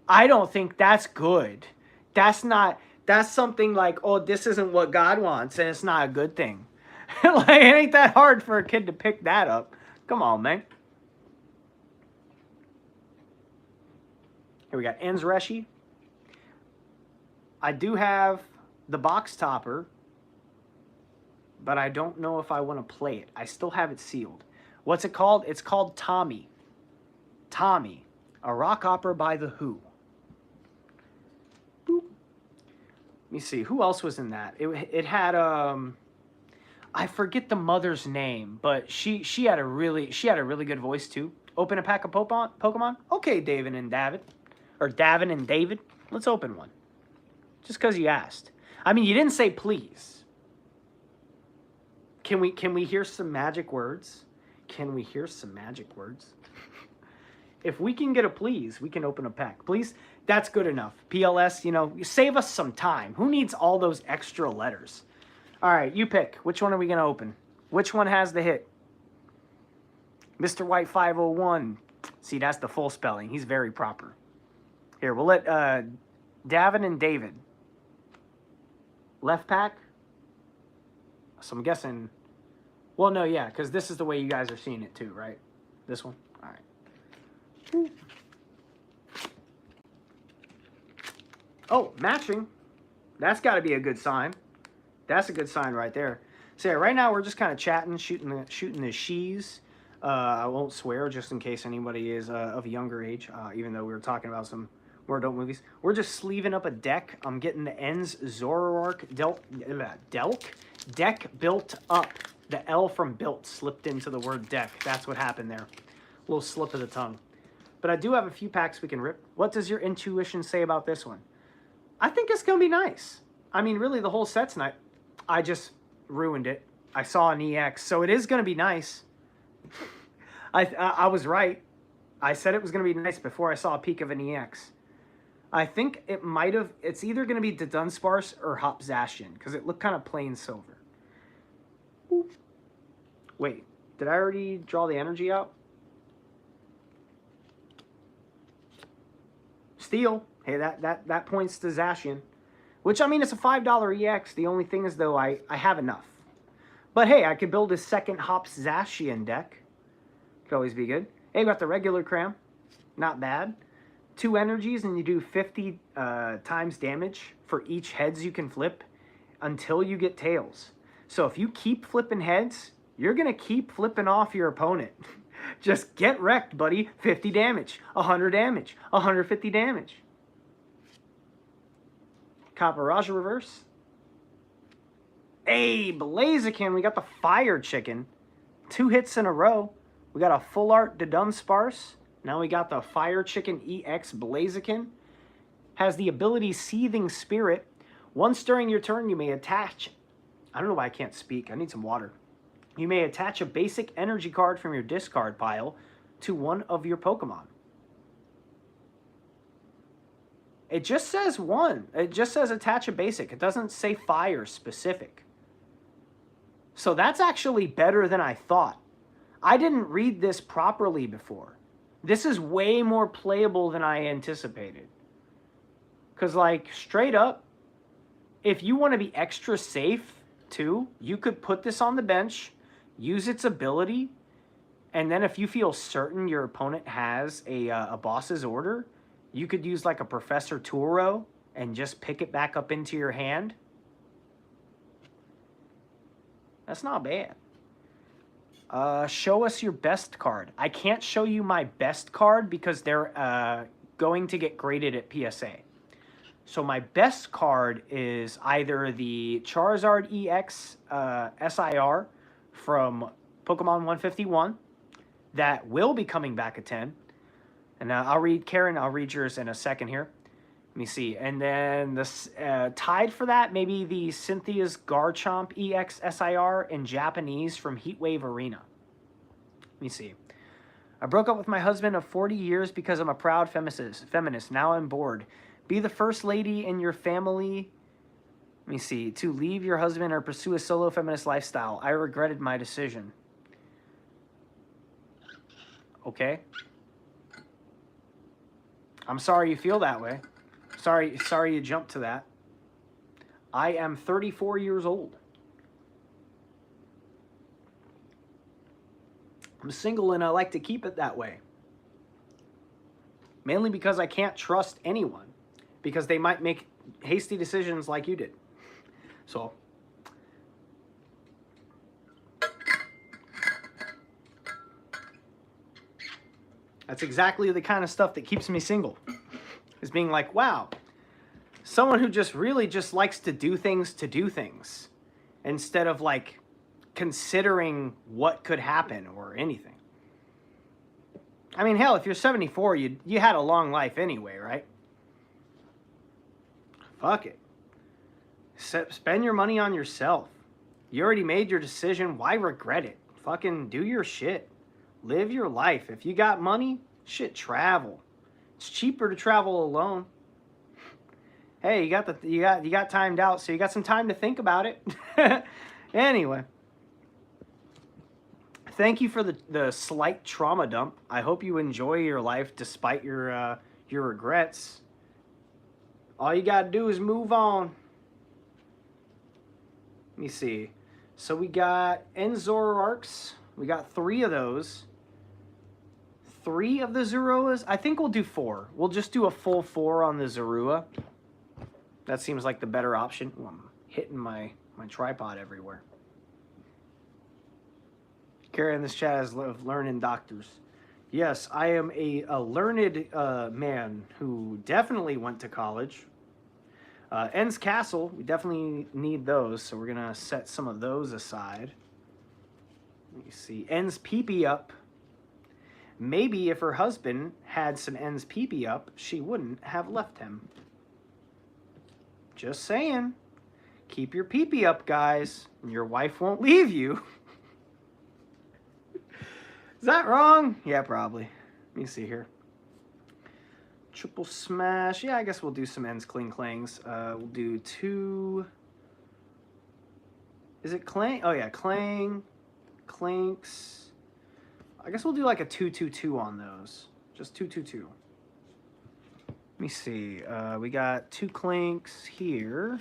I don't think that's good. That's something like, oh, this isn't what God wants, and it's not a good thing. Like, it ain't that hard for a kid to pick that up. Come on, man. Here we got Enzreshi. I do have the box topper, but I don't know if I want to play it. I still have it sealed. What's it called? It's called Tommy. Tommy, a rock opera by The Who. Boop. Let me see. Who else was in that? It had I forget the mother's name, but she had a really good voice too. Open a pack of Pokemon? Okay, David and David. Or Davin and David. Let's open one. Just because you asked. I mean, you didn't say please. Can we hear some magic words? Can we hear some magic words? If we can get a please, we can open a pack. Please, that's good enough. PLS, you know, save us some time. Who needs all those extra letters? All right, you pick. Which one are we going to open? Which one has the hit? Mr. White 501. See, that's the full spelling. He's very proper. Here, we'll let Davin and David. Left pack? So I'm guessing... Well, no, yeah, because this is the way you guys are seeing it too, right? This one? All right. Ooh. Oh, matching. That's got to be a good sign. That's a good sign right there. So yeah, right now we're just kind of chatting, shooting the shees. I won't swear just in case anybody is of a younger age, even though we were talking about some more adult movies. We're just sleeving up a deck. I'm getting the ends Zoroark deck built up. The L from built slipped into the word deck. That's what happened there. A little slip of the tongue. But I do have a few packs we can rip. What does your intuition say about this one? I think it's going to be nice. I mean, really, the whole set's nice. I just ruined it. I saw an EX, so it is going to be nice. I was right. I said it was going to be nice before I saw a peek of an EX. I think it might have... It's either going to be the Dunsparce or Hop Zacian, because it looked kind of plain silver. Ooh. Wait, did I already draw the energy out? Steel. Hey, that points to Zacian. Which, I mean, it's a $5 EX. The only thing is, though, I have enough. But, hey, I could build a second Hop Zacian deck. Could always be good. Hey, we got the regular cram. Not bad. 2 energies, and you do 50 times damage for each heads you can flip until you get tails. So if you keep flipping heads, you're going to keep flipping off your opponent. Just get wrecked, buddy. 50 damage, 100 damage, 150 damage. Caparaja reverse. Hey, Blaziken, we got the Fire Chicken. 2 hits in a row. We got a full art Dunsparce. Now we got the Fire Chicken EX Blaziken. Has the ability Seething Spirit. Once during your turn, you may attach... I don't know why I can't speak. I need some water. You may attach a basic energy card from your discard pile to one of your Pokemon. It just says one. It just says attach a basic. It doesn't say fire specific. So that's actually better than I thought. I didn't read this properly before. This is way more playable than I anticipated. Because, like, straight up, if you want to be extra safe, too, you could put this on the bench, use its ability, and then if you feel certain your opponent has a boss's order, you could use, like, a Professor Turo and just pick it back up into your hand. That's not bad. Show us your best card. I can't show you my best card because they're going to get graded at PSA. So my best card is either the Charizard EX SIR from Pokemon 151 that will be coming back at 10. And I'll read, Karen, I'll read yours in a second here. Let me see. And then the tied for that, maybe the Cynthia's Garchomp EX SIR in Japanese from Heatwave Arena. Let me see. I broke up with my husband of 40 years because I'm a proud feminist. Now I'm bored. Be the first lady in your family, let me see, to leave your husband or pursue a solo feminist lifestyle. I regretted my decision. Okay. I'm sorry you feel that way. Sorry you jumped to that. I am 34 years old. I'm single and I like to keep it that way. Mainly because I can't trust anyone. Because they might make hasty decisions like you did. So. That's exactly the kind of stuff that keeps me single. Is being like, wow. Someone who just really just likes to do things. Instead of like considering what could happen or anything. I mean, hell, if you're 74, you had a long life anyway, right? Fuck it. Spend your money on yourself. You already made your decision. Why regret it? Fucking do your shit. Live your life. If you got money, shit, travel. It's cheaper to travel alone. Hey, you got timed out, so you got some time to think about it. Anyway. Thank you for the slight trauma dump. I hope you enjoy your life despite your regrets. All you gotta do is move on. Let me see. So we got Zoroarks. We got 3 of those. 3 of the Zoruas. I think we'll do 4. We'll just do a full 4 on the Zorua. That seems like the better option. Ooh, I'm hitting my tripod everywhere. Carrie in this chat is learning doctors. Yes, I am a learned man who definitely went to college. En's Castle, we definitely need those, so we're going to set some of those aside. Let me see. En's Pee-Pee Up. Maybe if her husband had some En's Pee-Pee Up, she wouldn't have left him. Just saying. Keep your pee-pee up, guys, and your wife won't leave you. Is that wrong? Yeah, probably. Let me see here. Triple smash. Yeah, I guess we'll do some ends cling clangs. We'll do 2. Is it clang? Oh, yeah. Clang. Clanks. I guess we'll do like a 2-2-2 on those. Just 2-2-2. Let me see. We got 2 clanks here.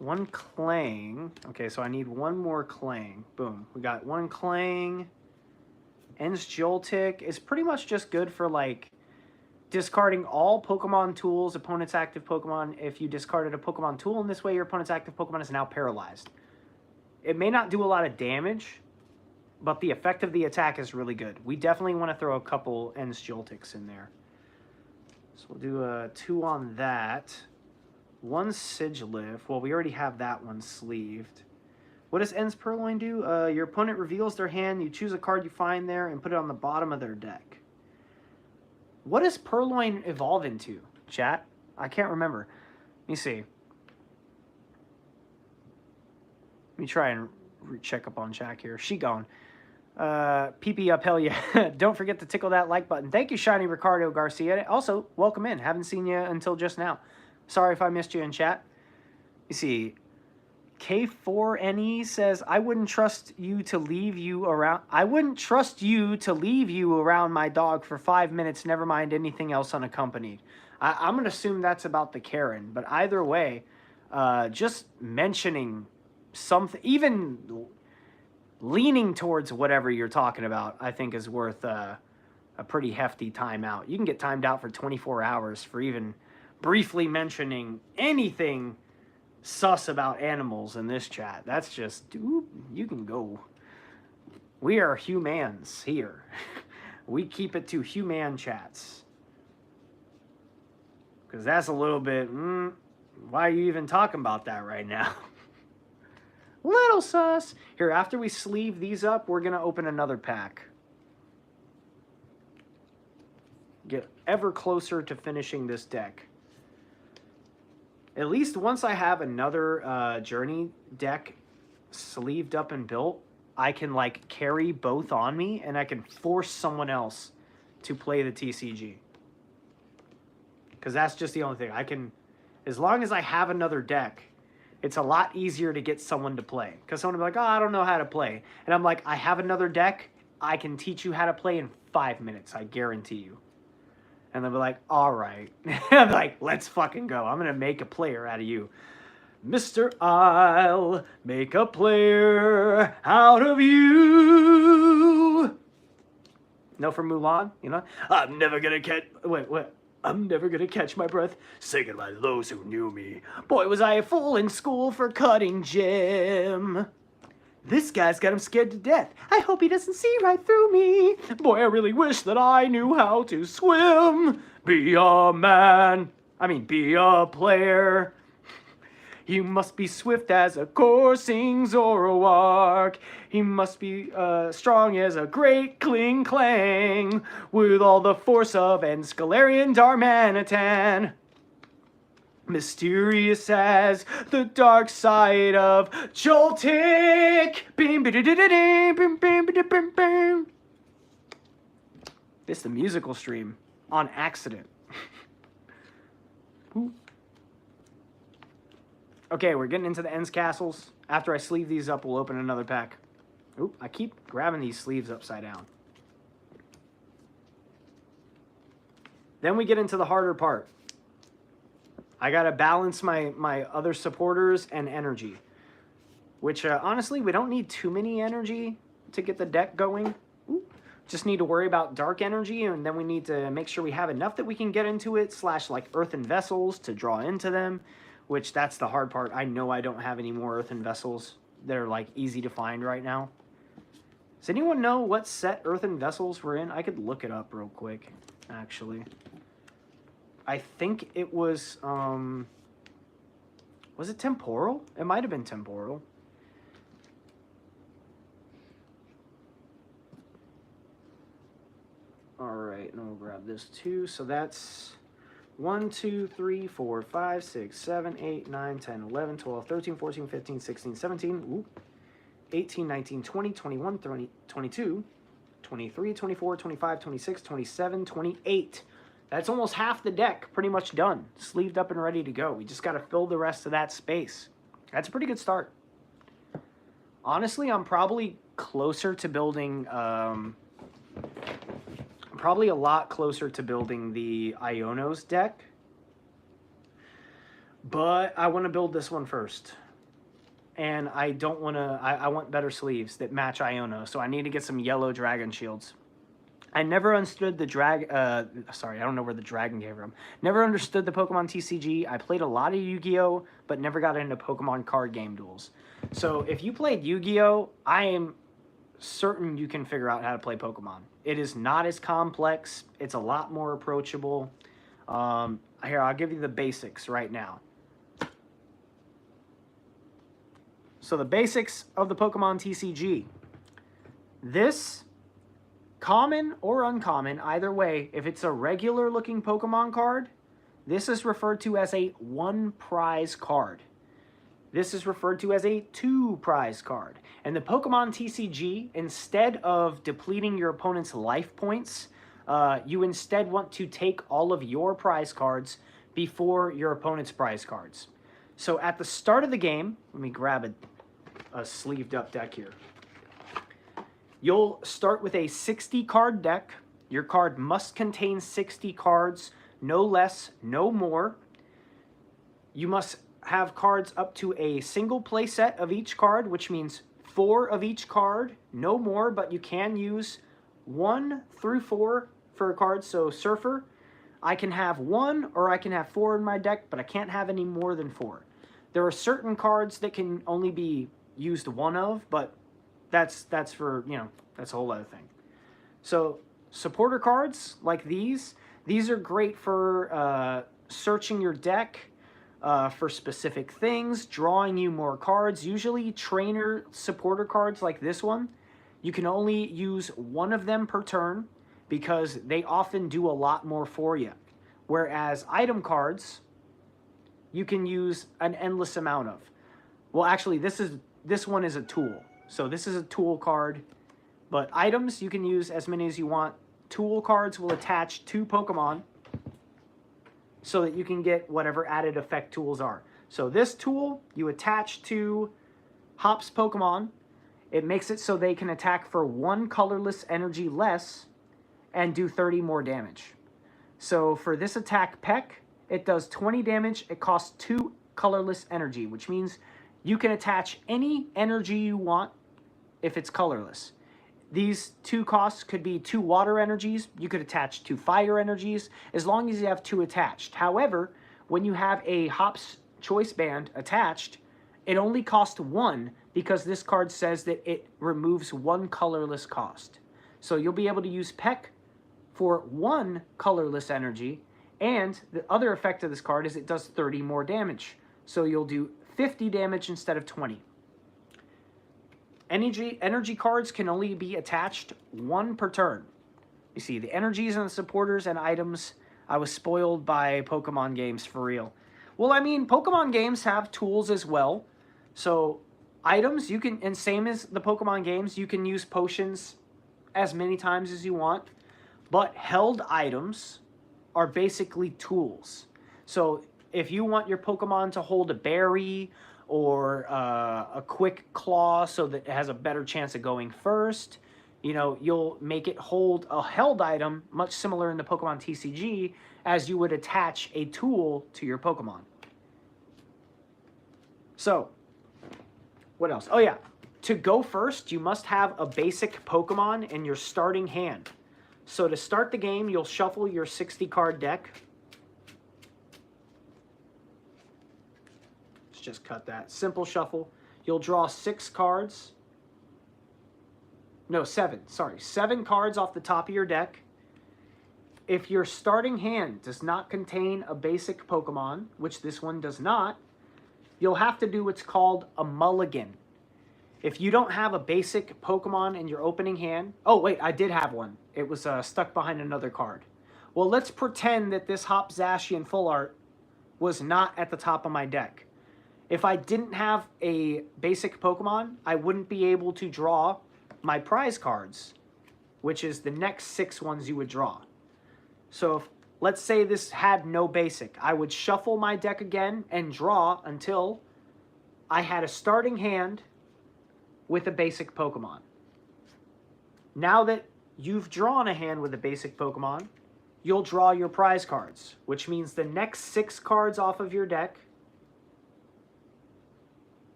1 clang. Okay, so I need 1 more clang. Boom. We got 1 clang. Ends Joltik is pretty much just good for like discarding all Pokemon tools, opponent's active Pokemon. If you discarded a Pokemon tool in this way, your opponent's active Pokemon is now paralyzed. It may not do a lot of damage, but the effect of the attack is really good. We definitely want to throw a couple Ends Joltiks in there. So we'll do a 2 on that. 1 Sigilyph. Well, we already have that one sleeved. What does Ends Purloin do? Your opponent reveals their hand. You choose a card you find there and put it on the bottom of their deck. What does Purloin evolve into, chat? I can't remember. Let me see. Let me try and check up on Jack here. She gone. PP up, hell yeah. Don't forget to tickle that like button. Thank you, Shiny Ricardo Garcia. Also, welcome in. Haven't seen you until just now. Sorry if I missed you in chat. You see, K4NE says, I wouldn't trust you to leave you around. I wouldn't trust you to leave you around my dog for 5 minutes, never mind anything else unaccompanied. I'm going to assume that's about the Karen, but either way, just mentioning something, even leaning towards whatever you're talking about, I think is worth a pretty hefty timeout. You can get timed out for 24 hours for even briefly mentioning anything sus about animals in this chat. That's just, ooh, you can go. We are humans here. We keep it to human chats. Because that's a little bit, why are you even talking about that right now? Little sus. Here, after we sleeve these up, we're going to open another pack. Get ever closer to finishing this deck. At least once I have another Journey deck sleeved up and built, I can like carry both on me and I can force someone else to play the TCG. Because that's just the only thing. I can, as long as I have another deck, it's a lot easier to get someone to play. Because someone will be like, oh, I don't know how to play. And I'm like, I have another deck. I can teach you how to play in 5 minutes. I guarantee you. And they'll be like, all right. I'm like, let's fucking go. I'm going to make a player out of you. Mr. I'll make a player out of you. No, from Mulan, you know? I'm never going to catch... Wait. I'm never going to catch my breath. Say goodbye to those who knew me. Boy, was I a fool in school for cutting Jim. This guy's got him scared to death. I hope he doesn't see right through me. Boy, I really wish that I knew how to swim. Be a man. Be a player. You must be swift as a coursing Zoroark. He must be strong as a great Kling Clang, with all the force of an Scalarian Darmanitan. Mysterious as the dark side of Joltik. This is the musical stream on accident. Okay, we're getting into the ends castles. After I sleeve these up, we'll open another pack. Oop, I keep grabbing these sleeves upside down. Then we get into the harder part. I gotta balance my other supporters and energy. Which, honestly, we don't need too many energy to get the deck going. Ooh. Just need to worry about dark energy, and then we need to make sure we have enough that we can get into it, / like earthen vessels to draw into them. Which, that's the hard part. I know I don't have any more earthen vessels that are, like, easy to find right now. Does anyone know what set earthen vessels we're in? I could look it up real quick, actually. I think it was it temporal? It might have been temporal. Alright, and we'll grab this too. So that's 1, 2, 3, 4, 5, 6, 7, 8, 9, 10, 11, 12, 13, 14, 15, 16, 17, ooh, 18, 19, 20, 21, 22, 23, 24, 25, 26, 27, 28. That's almost half the deck pretty much done. Sleeved up and ready to go. We just got to fill the rest of that space. That's a pretty good start. Honestly, I'm probably closer to building... probably a lot closer to building the Ionos deck. But I want to build this one first. And I don't want to... I want better sleeves that match Iono. So I need to get some yellow dragon shields. I never understood the sorry, I don't know where the dragon came from. Never understood the Pokemon TCG. I played a lot of Yu-Gi-Oh! But never got into Pokemon card game duels. So if you played Yu-Gi-Oh! I am certain you can figure out how to play Pokemon. It is not as complex. It's a lot more approachable. Here, I'll give you the basics right now. So the basics of the Pokemon TCG. This... common or uncommon, either way, if it's a regular looking Pokemon card, this is referred to as a 1 prize card. This is referred to as a 2 prize card. And the Pokemon TCG, instead of depleting your opponent's life points, you instead want to take all of your prize cards before your opponent's prize cards. So at the start of the game, let me grab a sleeved up deck here. You'll start with a 60 card deck. Your card must contain 60 cards, no less, no more. You must have cards up to a single play set of each card, which means 4 of each card, no more, but you can use 1 through 4 for a card. So Surfer, I can have 1 or I can have 4 in my deck, but I can't have any more than 4. There are certain cards that can only be used 1 of, but that's for, you know, that's a whole other thing. So supporter cards like these are great for searching your deck for specific things, drawing you more cards. Usually trainer supporter cards like this one, you can only use 1 of them per turn because they often do a lot more for you. Whereas item cards, you can use an endless amount of. Well, actually, this one is a tool. So this is a tool card, but items, you can use as many as you want. Tool cards will attach to Pokemon so that you can get whatever added effect tools are. So this tool, you attach to Hop's Pokemon. It makes it so they can attack for 1 colorless energy less and do 30 more damage. So for this attack, Peck, it does 20 damage. It costs 2 colorless energy, which means you can attach any energy you want if it's colorless. These 2 costs could be 2 water energies. You could attach 2 fire energies, as long as you have 2 attached. However, when you have a Hop's Choice Band attached, it only costs 1 because this card says that it removes 1 colorless cost. So you'll be able to use Peck for 1 colorless energy, and the other effect of this card is it does 30 more damage. So you'll do 50 damage instead of 20. Energy cards can only be attached 1 per turn. You see, the energies and the supporters and items, I was spoiled by Pokemon games for real. Well, I mean, Pokemon games have tools as well. So items, you can, and same as the Pokemon games, you can use potions as many times as you want. But held items are basically tools. So if you want your Pokemon to hold a berry or a quick claw so that it has a better chance of going first, you know, you'll make it hold a held item, much similar in the Pokemon TCG, as you would attach a tool to your Pokemon. So, what else? Oh yeah, to go first, you must have a basic Pokemon in your starting hand. So to start the game, you'll shuffle your 60-card deck. Just cut that. Simple shuffle. You'll draw 6 cards. No, 7. Sorry. 7 cards off the top of your deck. If your starting hand does not contain a basic Pokemon, which this one does not, you'll have to do what's called a mulligan. If you don't have a basic Pokemon in your opening hand... Oh, wait, I did have one. It was stuck behind another card. Well, let's pretend that this Hop Zacian Full Art was not at the top of my deck. If I didn't have a basic Pokemon, I wouldn't be able to draw my prize cards, which is the next 6 ones you would draw. So if, let's say this had no basic, I would shuffle my deck again and draw until I had a starting hand with a basic Pokemon. Now that you've drawn a hand with a basic Pokemon, you'll draw your prize cards, which means the next 6 cards off of your deck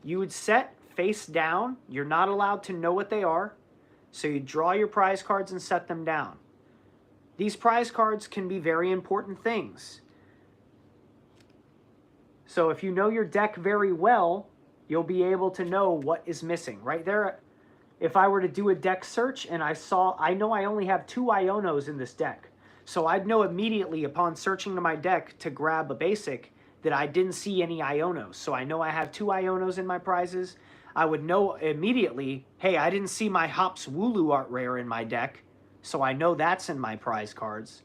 you would set face down. You're not allowed to know what they are. So you draw your prize cards and set them down. These prize cards can be very important things. So if you know your deck very well, you'll be able to know what is missing. Right there, if I were to do a deck search and I know I only have 2 Ionos in this deck. So I'd know immediately upon searching to my deck to grab a basic that I didn't see any Ionos. So I know I have 2 Ionos in my prizes. I would know immediately, hey, I didn't see my Hops Wooloo Art Rare in my deck, so I know that's in my prize cards.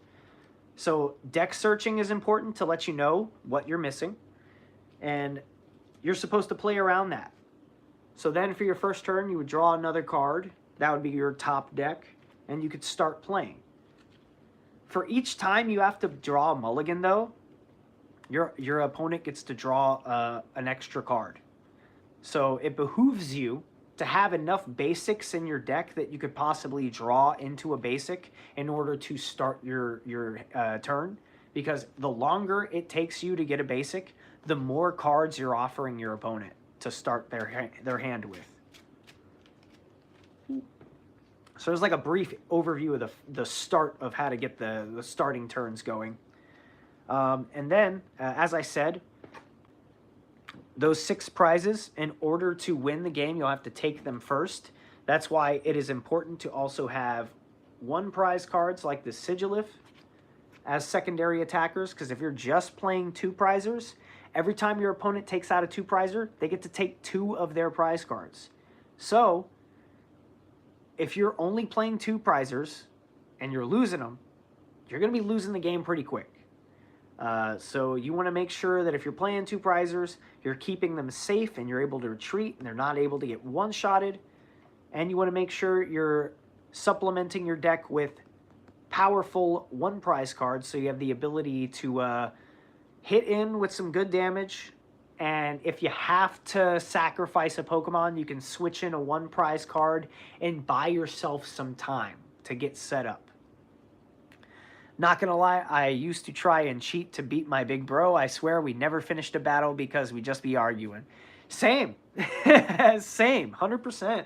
So deck searching is important to let you know what you're missing, and you're supposed to play around that. So then for your first turn, you would draw another card. That would be your top deck, and you could start playing. For each time you have to draw a mulligan, though, your opponent gets to draw an extra card. So it behooves you to have enough basics in your deck that you could possibly draw into a basic in order to start your turn. Because the longer it takes you to get a basic, the more cards you're offering your opponent to start their hand with. So there's like a brief overview of the start of how to get the starting turns going. And then, as I said, those 6 prizes, in order to win the game, you'll have to take them first. That's why it is important to also have 1 prize cards like the Sigilif as secondary attackers, because if you're just playing 2 prizers, every time your opponent takes out a 2 prizer, they get to take 2 of their prize cards. So, if you're only playing 2 prizers and you're losing them, you're going to be losing the game pretty quick. So you want to make sure that if you're playing 2 prizers, you're keeping them safe and you're able to retreat and they're not able to get one-shotted. And you want to make sure you're supplementing your deck with powerful 1 prize cards so you have the ability to hit in with some good damage. And if you have to sacrifice a Pokemon, you can switch in a 1 prize card and buy yourself some time to get set up. Not gonna lie, I used to try and cheat to beat my big bro. I swear we never finished a battle because we just be arguing. Same. Same. 100%.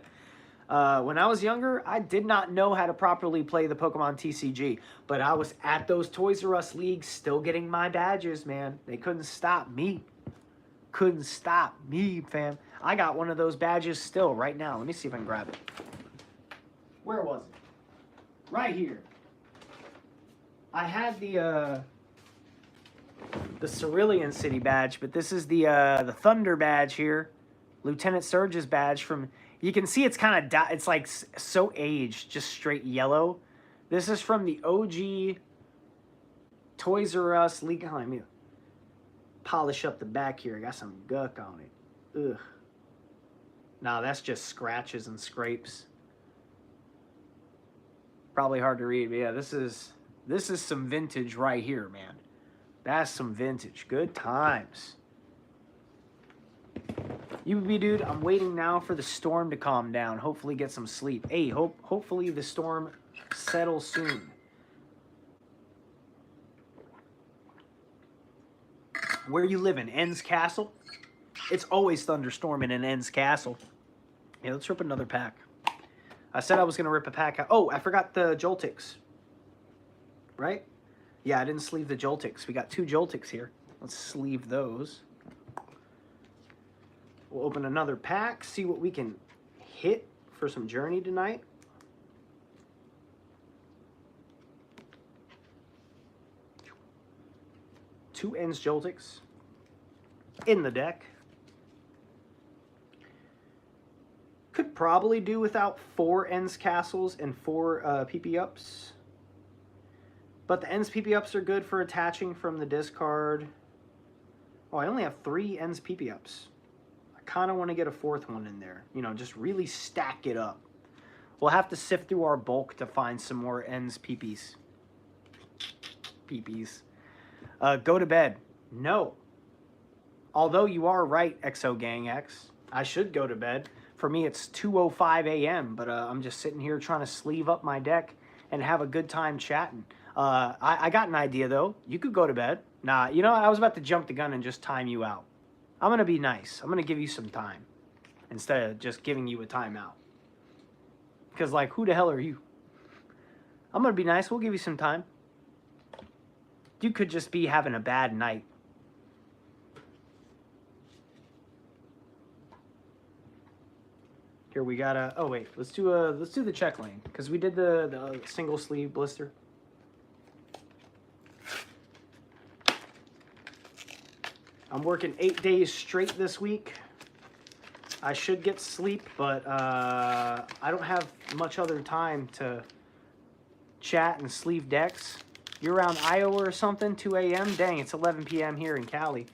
When I was younger, I did not know how to properly play the Pokemon TCG, but I was at those Toys R Us leagues still getting my badges, man. They couldn't stop me. Couldn't stop me, fam. I got one of those badges still right now. Let me see if I can grab it. Where was it? Right here. I had the Cerulean City badge, but this is the Thunder badge here. Lieutenant Surge's badge from... You can see it's kind of... It's like so aged, just straight yellow. This is from the OG Toys R Us League. Let me polish up the back here. I got some guck on it. Ugh. Nah, that's just scratches and scrapes. Probably hard to read, but yeah, this is some vintage right here, man. That's some vintage. Good times. UBB dude, I'm waiting now for the storm to calm down. Hopefully get some sleep. Hey, hopefully the storm settles soon. Where you living? Enn's Castle? It's always thunderstorming in Enn's Castle. Yeah, let's rip another pack. I said I was going to rip a pack out. Oh, I forgot the Joltix. Right? Yeah, I didn't sleeve the Joltix. We got 2 Joltix here. Let's sleeve those. We'll open another pack, see what we can hit for some Journey tonight. Two Enn's Joltix in the deck. Could probably do without 4 Enn's Castles and 4 PP ups. But the Enn's PP ups are good for attaching from the discard. Oh, I only have 3 Enn's PP ups. I kind of want to get a 4th one in there. You know, just really stack it up. We'll have to sift through our bulk to find some more Enn's PPs. Go to bed. No. Although you are right, Exo Gang X. I should go to bed. For me, it's 2:05 a.m., but I'm just sitting here trying to sleeve up my deck and have a good time chatting. I got an idea, though. You could go to bed. Nah, you know, I was about to jump the gun and just time you out. I'm going to be nice. I'm going to give you some time instead of just giving you a timeout. Because, like, who the hell are you? I'm going to be nice. We'll give you some time. You could just be having a bad night. Here we got a... Oh, wait. Let's do the check lane. Because we did the single sleeve blister. I'm working 8 days straight this week. I should get sleep, but I don't have much other time to chat and sleeve decks. You're around Iowa or something, 2 a.m.? Dang, it's 11 p.m. here in Cali.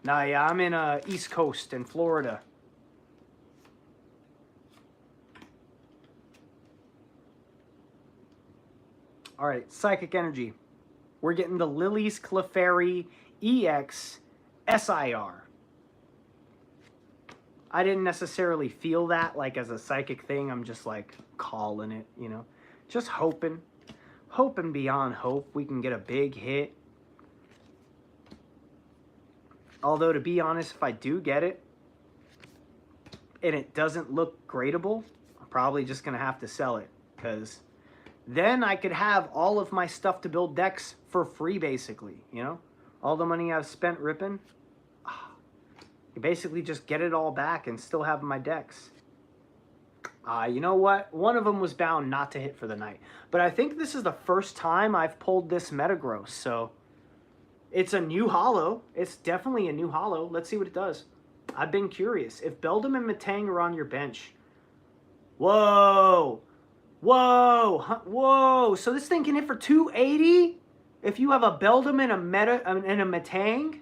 Nah, yeah, I'm in East Coast in Florida. All right, Psychic Energy. We're getting the Lily's Clefairy EX SIR. I didn't necessarily feel that like as a psychic thing. I'm just like calling it, you know. Just hoping. Hoping beyond hope we can get a big hit. Although, to be honest, if I do get it and it doesn't look gradable, I'm probably just going to have to sell it. Because then I could have all of my stuff to build decks for free, basically, you know? All the money I've spent ripping, you basically just get it all back and still have my decks. You know what? One of them was bound not to hit for the night. But I think this is the first time I've pulled this Metagross, so it's a new holo. It's definitely a new holo. Let's see what it does. I've been curious. If Beldum and Metang are on your bench... Whoa! Whoa! Whoa! So this thing can hit for 280? If you have a Beldum and a Metang?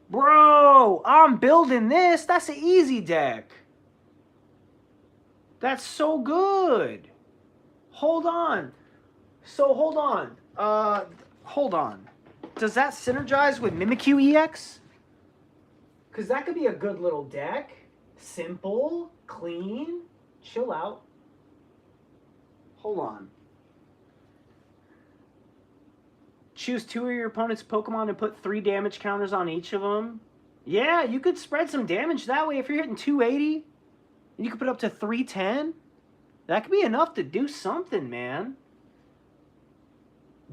Bro! I'm building this! That's an easy deck! That's so good. Hold on. So, hold on. Hold on. Does that synergize with Mimikyu EX? Because that could be a good little deck. Simple. Clean. Chill out. Hold on. choose 2 of your opponent's Pokemon and put 3 damage counters on each of them. Yeah, you could spread some damage that way. If you're hitting 280, you could put up to 310. That could be enough to do something, man.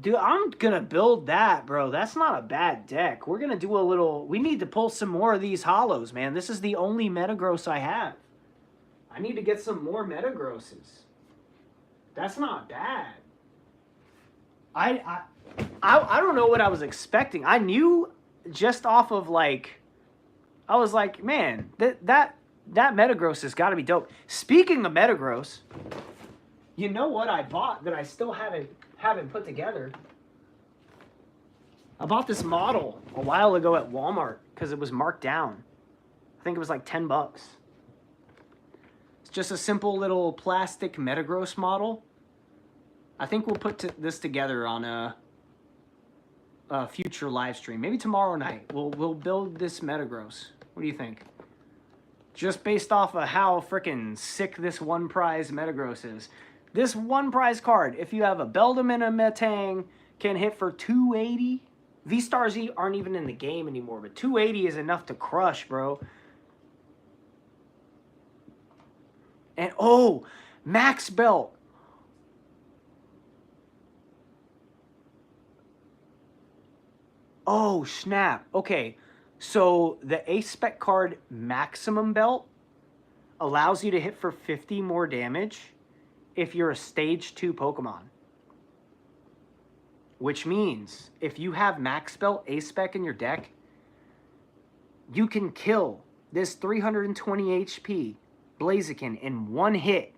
Dude, I'm going to build that, bro. That's not a bad deck. We're going to do a little... We need to pull some more of these hollows, man. This is the only Metagross I have. I need to get some more Metagrosses. That's not bad. I don't know what I was expecting. I knew just off of, like... I was like, man, that Metagross has got to be dope. Speaking of Metagross, you know what I bought that I still haven't put together? I bought this model a while ago at Walmart because it was marked down. I think it was like 10 bucks. It's just a simple little plastic Metagross model. I think we'll put this together on a future live stream. Maybe tomorrow night. We'll build this Metagross. What do you think? Just based off of how freaking sick this one prize Metagross is. This one prize card, if you have a Beldum and a Metang, can hit for 280. V-Stars aren't even in the game anymore, but 280 is enough to crush, bro. And, oh, Max Belt. Oh, snap. Okay, so the Ace-Spec card Maximum Belt allows you to hit for 50 more damage if you're a Stage 2 Pokemon. Which means, if you have Max Belt Ace-Spec in your deck, you can kill this 320 HP Blaziken in one hit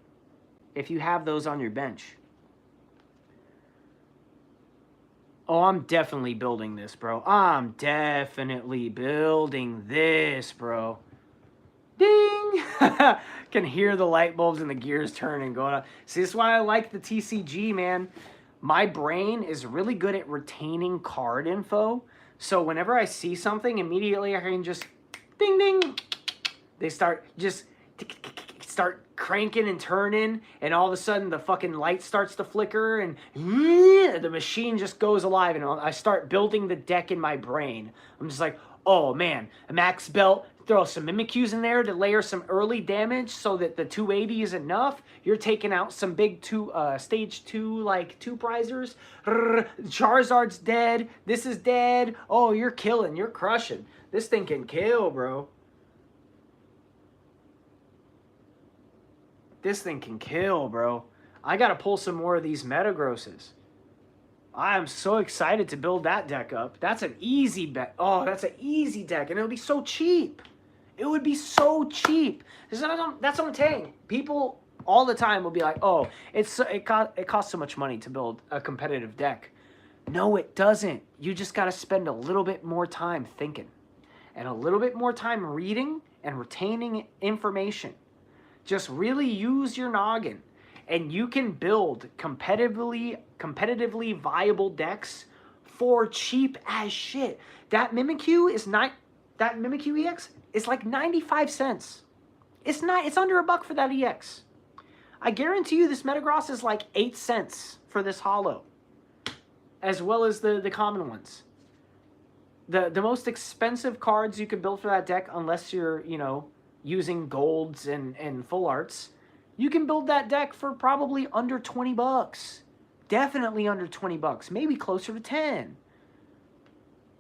if you have those on your bench. Oh, I'm definitely building this, bro. I'm definitely building this, bro. Ding! Can hear the light bulbs and the gears turning going on. See, this is why I like the TCG, man. My brain is really good at retaining card info. So whenever I see something, immediately I can just ding, ding. They start cranking and turning, and all of a sudden the fucking light starts to flicker, and the machine just goes alive, and I start building the deck in my brain. I'm just like, oh man, a Max Belt, throw some Mimikyus in there to layer some early damage so that the 280 is enough. You're taking out some big stage 2, like 2-prizers. Charizard's dead. This is dead. Oh, you're killing. You're crushing. This thing can kill, bro. This thing can kill, bro. I gotta pull some more of these Metagrosses. I am so excited to build that deck up. That's an easy bet. Oh, that's an easy deck, and it'll be so cheap. It would be so cheap. That's what I'm saying. People all the time will be like, oh, it costs so much money to build a competitive deck. No, it doesn't. You just gotta spend a little bit more time thinking, and a little bit more time reading and retaining information. Just really use your noggin, and you can build competitively viable decks for cheap as shit. That Mimikyu EX is like 95 cents. It's under $1 for that EX. I guarantee you this Metagross is like 8 cents for this holo, as well as the common ones. The most expensive cards you could build for that deck, unless you're, you know, using golds and full arts, you can build that deck for probably under 20 bucks. Definitely under 20 bucks, maybe closer to 10.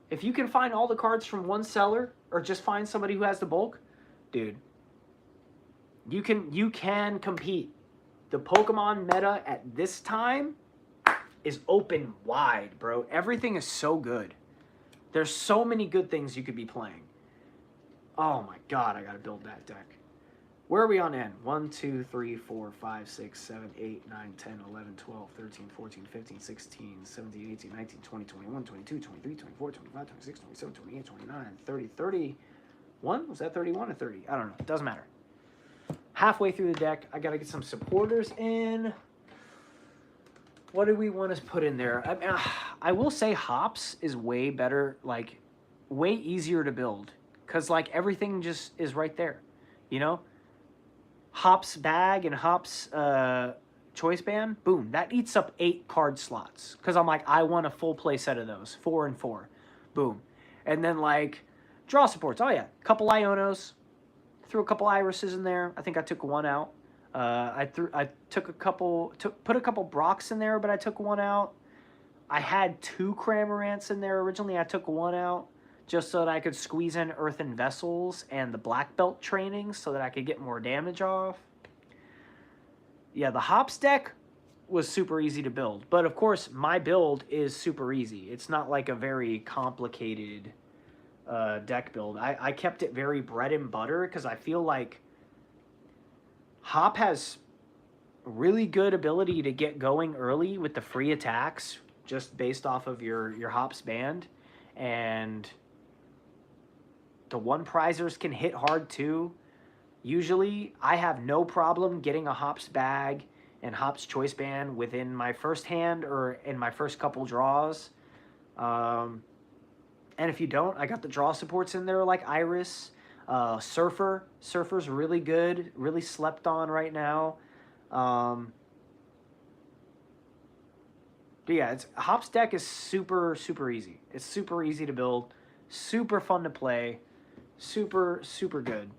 If you can find all the cards from one seller, or just find somebody who has the bulk, dude, you can compete. The Pokemon meta at this time is open wide, bro. Everything is so good. There's so many good things you could be playing. Oh my god, I gotta build that deck. Where are we on end? 1, 2, 3, 4, 5, 6, 7, 8, 9, 10, 11, 12, 13, 14, 15, 16, 17, 18, 19, 20, 21, 22, 23, 24, 25, 26, 27, 28, 29, 30, 31? Was that 31 or 30? I don't know. It doesn't matter. Halfway through the deck, I gotta get some supporters in. What do we want to put in there? I will say Hops is way better, like, way easier to build. Because, like, everything just is right there, you know? Hop's bag and Hop's choice band, boom, that eats up 8 card slots. Because I'm like, I want a full play set of those, 4 and 4, boom. And then like draw supports, oh yeah, couple Ionos, threw a couple Irises in there. I think I took one out. I put a couple Brocks in there, but I took one out. I had 2 Cramorants in there originally. I took one out just so that I could squeeze in Earthen Vessels and the Black Belt training so that I could get more damage off. Yeah, the Hops deck was super easy to build. But of course, my build is super easy. It's not like a very complicated deck build. I kept it very bread and butter because I feel like Hop has really good ability to get going early with the free attacks just based off of your Hops band. And the one prizers can hit hard too. Usually, I have no problem getting a Hops bag and Hops choice band within my first hand or in my first couple draws. And if you don't, I got the draw supports in there like Iris. Surfer. Surfer's really good, really slept on right now. But yeah, Hops deck is super, super easy. It's super easy to build, super fun to play, super, super good.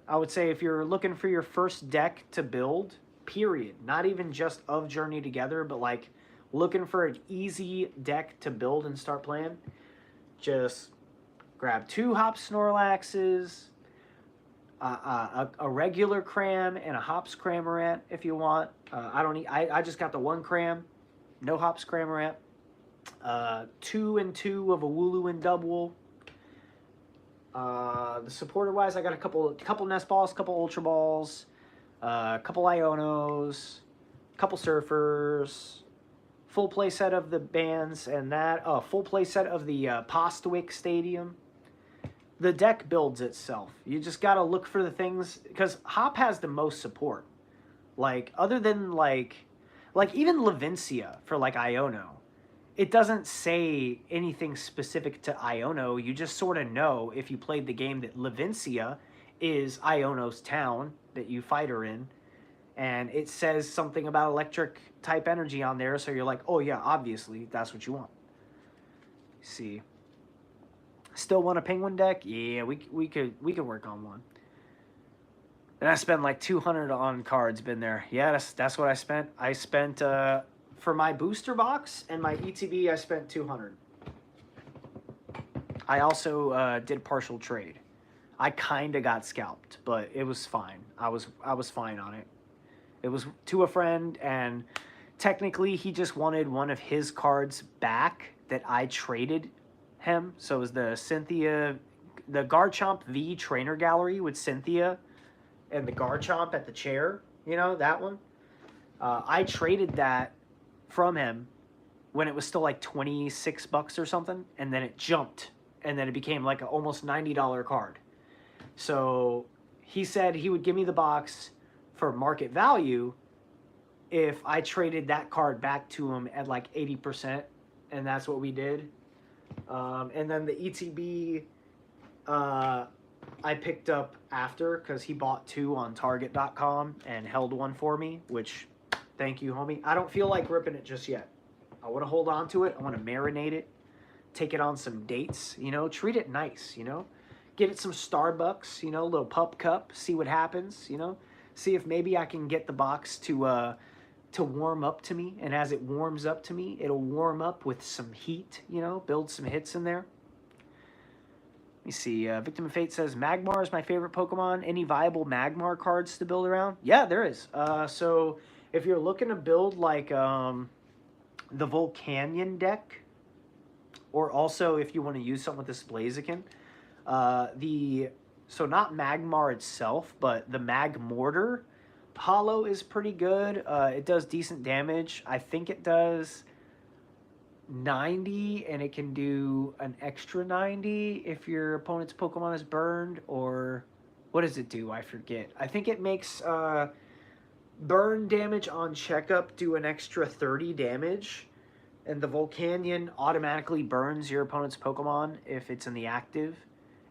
I would say if you're looking for your first deck to build, period, not even just of Journey Together, but like looking for an easy deck to build and start playing, just grab 2 Hops Snorlaxes, a regular Cram, and a Hops Cramorant if you want. I just got the 1 Cram, no Hops Cramorant. 2 and 2 of a Wooloo and Double. The supporter wise, I got a couple Nest Balls, couple Ultra Balls, couple Ionos, couple Surfers, full play set of the bands, and that full play set of the Postwick Stadium. The deck builds itself. You just gotta look for the things because Hop has the most support. Like other than like even Levincia for like Iono. It doesn't say anything specific to Iono. You just sort of know if you played the game that Levincia is Iono's town that you fight her in. And it says something about electric type energy on there. So you're like, oh yeah, obviously that's what you want. See. Still want a Penguin deck? Yeah, we could work on one. And I spent like 200 on cards been there. Yeah, that's what I spent. I spent for my booster box and my ETB, I spent 200. I also did partial trade. I kind of got scalped, but it was fine. I was fine on it. It was to a friend, and technically he just wanted one of his cards back that I traded him. So it was the Cynthia, the Garchomp V Trainer Gallery with Cynthia and the Garchomp at the chair. You know, that one. I traded that from him when it was still like 26 bucks or something, and then it jumped, and then it became like an almost $90 card. So he said he would give me the box for market value if I traded that card back to him at like 80%, and that's what we did. And then the ETB I picked up after because he bought 2 on Target.com and held one for me, which thank you, homie. I don't feel like ripping it just yet. I want to hold on to it. I want to marinate it, take it on some dates, you know, treat it nice, you know, get it some Starbucks, you know, a little pup cup, see what happens, you know, see if maybe I can get the box to warm up to me. And as it warms up to me, it'll warm up with some heat, you know, build some hits in there. Let me see. Victim of Fate says, Magmar is my favorite Pokemon. Any viable Magmar cards to build around? Yeah, there is. So if you're looking to build like the Volcanion deck, or also if you want to use something with this Blaziken, so not Magmar itself, but the Magmortar Hollow is pretty good. It does decent damage. I think it does 90, and it can do an extra 90 if your opponent's Pokemon is burned, or what does it do? I forget. I think it makes burn damage on checkup do an extra 30 damage, and the Volcanion automatically burns your opponent's Pokemon if it's in the active.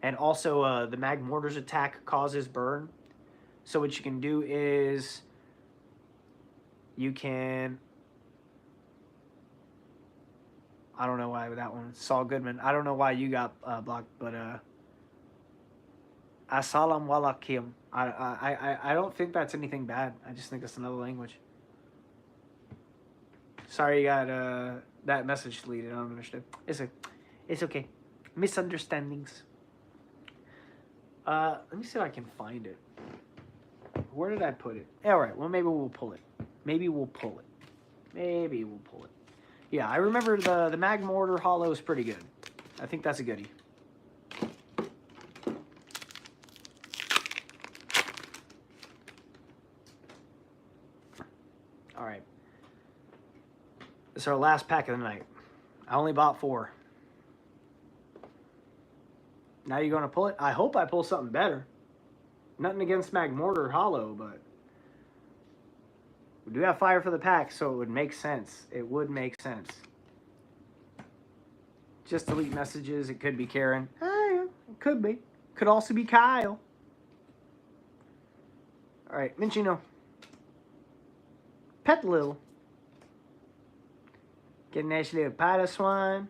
And also the Magmortar's attack causes burn. So what you can do is You can... I don't know why that one. Saul Goodman. I don't know why you got blocked, but Assalamu alaikum. I don't think that's anything bad. I just think that's another language. Sorry you got that message deleted. I don't understand. It's okay. Misunderstandings. Let me see if I can find it. Where did I put it? All right. Well, maybe we'll pull it. Maybe we'll pull it. Maybe we'll pull it. Yeah, I remember the Mag Mortar Hollow is pretty good. I think that's a goodie. All right. This is our last pack of the night. I only bought 4. Now you're going to pull it? I hope I pull something better. Nothing against Mag Mortar Hollow, but we do have fire for the pack, so it would make sense. It would make sense. Just delete messages. It could be Karen. It could be. Could also be Kyle. All right, Minchino. Pet Lil. Get a nice little Pata Swine.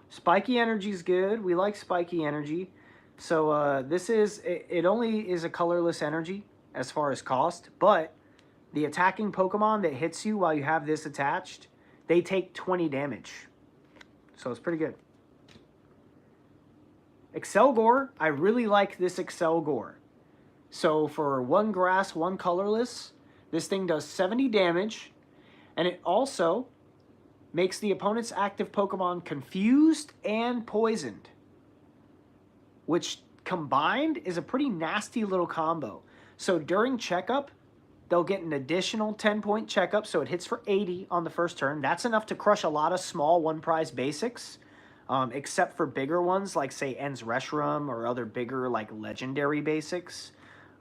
Spiky Energy is good. We like Spiky Energy. So this is, it only is a colorless energy as far as cost, but the attacking Pokemon that hits you while you have this attached, they take 20 damage. So it's pretty good. Excelgor, I really like this Excelgor. So for 1 grass, 1 colorless, this thing does 70 damage, and it also makes the opponent's active Pokemon confused and poisoned, which combined is a pretty nasty little combo. So during checkup, they'll get an additional 10-point checkup, so it hits for 80 on the first turn. That's enough to crush a lot of small one-prize basics, except for bigger ones like, say, En's Reshiram or other bigger, like, legendary basics.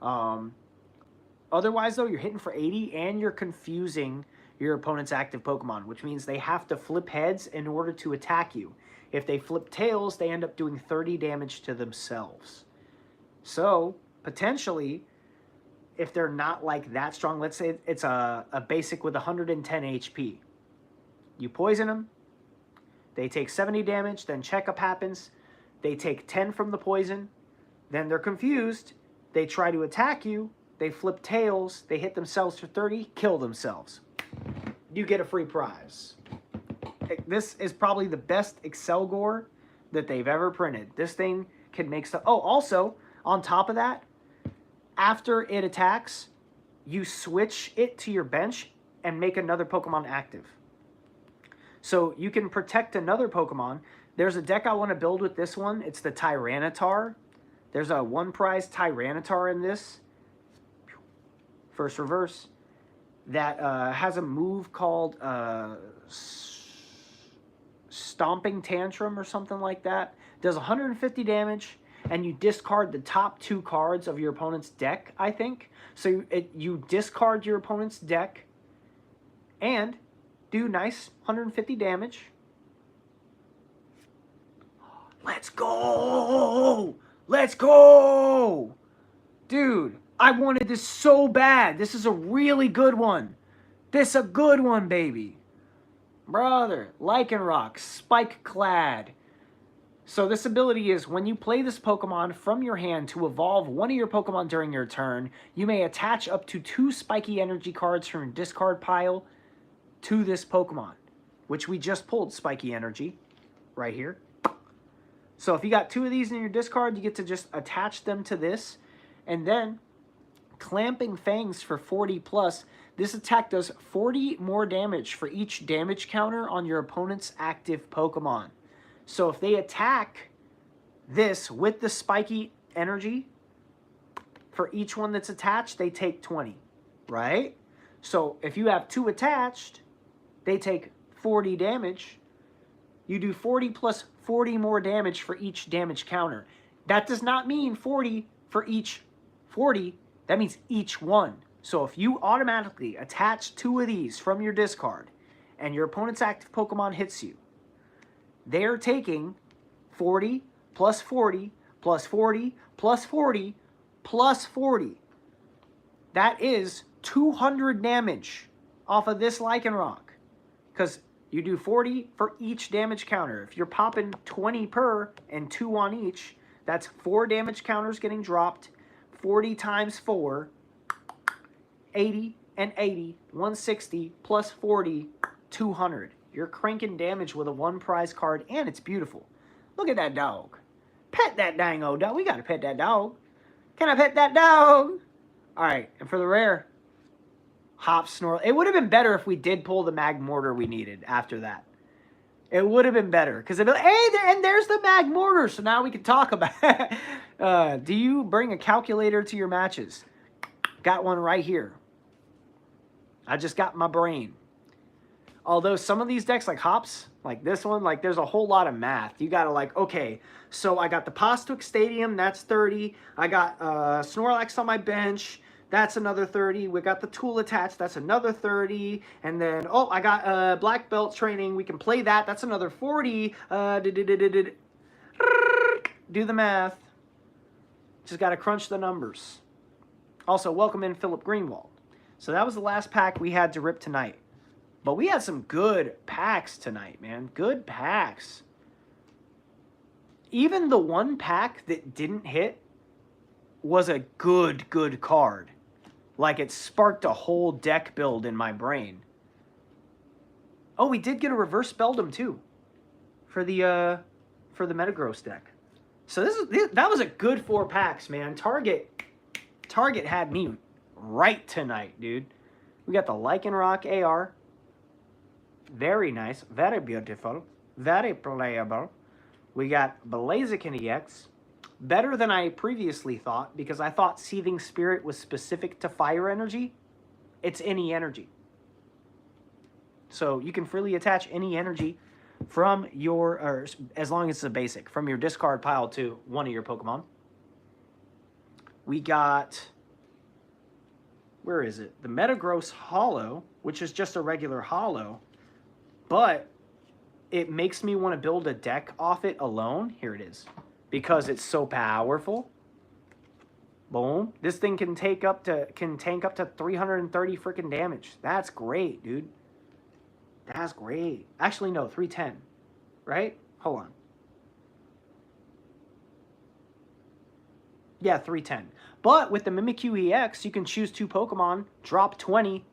Otherwise, though, you're hitting for 80 and you're confusing your opponent's active Pokemon, which means they have to flip heads in order to attack you. If they flip tails, they end up doing 30 damage to themselves. So, potentially, if they're not like that strong, let's say it's a basic with 110 HP. You poison them, they take 70 damage, then checkup happens, they take 10 from the poison, then they're confused, they try to attack you, they flip tails, they hit themselves for 30, kill themselves. You get a free prize. This is probably the best Excelgor that they've ever printed. This thing can make stuff. Oh, also, on top of that, after it attacks, you switch it to your bench and make another Pokemon active. So you can protect another Pokemon. There's a deck I want to build with this one. It's the Tyranitar. There's a 1-prize Tyranitar in this. First reverse. That has a move called Stomping Tantrum or something like that. Does 150 damage, and you discard the top 2 cards of your opponent's deck, I think. So you discard your opponent's deck and do nice 150 damage. Let's go! Let's go! Dude, I wanted this so bad. This is a really good one. This is a good one, baby. Brother, Lycanroc, Spike Clad. So this ability is when you play this Pokemon from your hand to evolve one of your Pokemon during your turn, you may attach up to 2 Spiky Energy cards from your discard pile to this Pokemon, which we just pulled Spiky Energy right here. So if you got 2 of these in your discard, you get to just attach them to this, and then Clamping Fangs for 40 plus. This attack does 40 more damage for each damage counter on your opponent's active Pokemon. So if they attack this with the Spiky Energy, for each one that's attached, they take 20, right? So if you have 2 attached, they take 40 damage. You do 40 plus 40 more damage for each damage counter. That does not mean 40 for each 40. That means each one. So if you automatically attach 2 of these from your discard and your opponent's active Pokemon hits you, they're taking 40 plus 40 plus 40 plus 40 plus 40. That is 200 damage off of this Lycanroc. Because you do 40 for each damage counter. If you're popping 20 per and 2 on each, that's 4 damage counters getting dropped. 40 times 4, 80 and 80, 160 plus 40, 200. You're cranking damage with a 1 prize card, and it's beautiful. Look at that dog. Pet that dang old dog. We got to pet that dog. Can I pet that dog? All right, and for the rare, Hop, Snore. It would have been better if we did pull the Magmortar we needed after that. It would have been better. Because it'd be like, hey, and there's the Magmortar. So now we can talk about it. Do you bring a calculator to your matches? Got one right here. I just got my brain. Although some of these decks, like Hops, like this one, like there's a whole lot of math. You got to like, okay, so I got the Postwick Stadium, that's 30. I got Snorlax on my bench. That's another 30. We got the tool attached. That's another 30. And then, oh, I got black belt training. We can play that. That's another 40. Do the math. Just got to crunch the numbers. Also, welcome in Philip Greenwald. So that was the last pack we had to rip tonight. But we had some good packs tonight, man. Good packs. Even the one pack that didn't hit was a good card. Like, it sparked a whole deck build in my brain. Oh, we did get a reverse Beldum, too. For the Metagross deck. So that was a good 4 packs, man. Target had me right tonight, dude. We got the Lycanroc AR. Very nice. Very beautiful. Very playable. We got Blaziken EX. Better than I previously thought, because I thought Seething Spirit was specific to fire energy. It's any energy. So you can freely attach any energy from your, or as long as it's a basic, from your discard pile to one of your Pokemon. We got, where is it? The Metagross Holo, which is just a regular Holo, but it makes me want to build a deck off it alone. Here it is. Because it's so powerful. Boom. This thing can tank up to 330 freaking damage. That's great, dude. That's great. Actually, no, 310. Right? Hold on. Yeah, 310. But with the Mimikyu EX, you can choose 2 Pokemon, drop 20.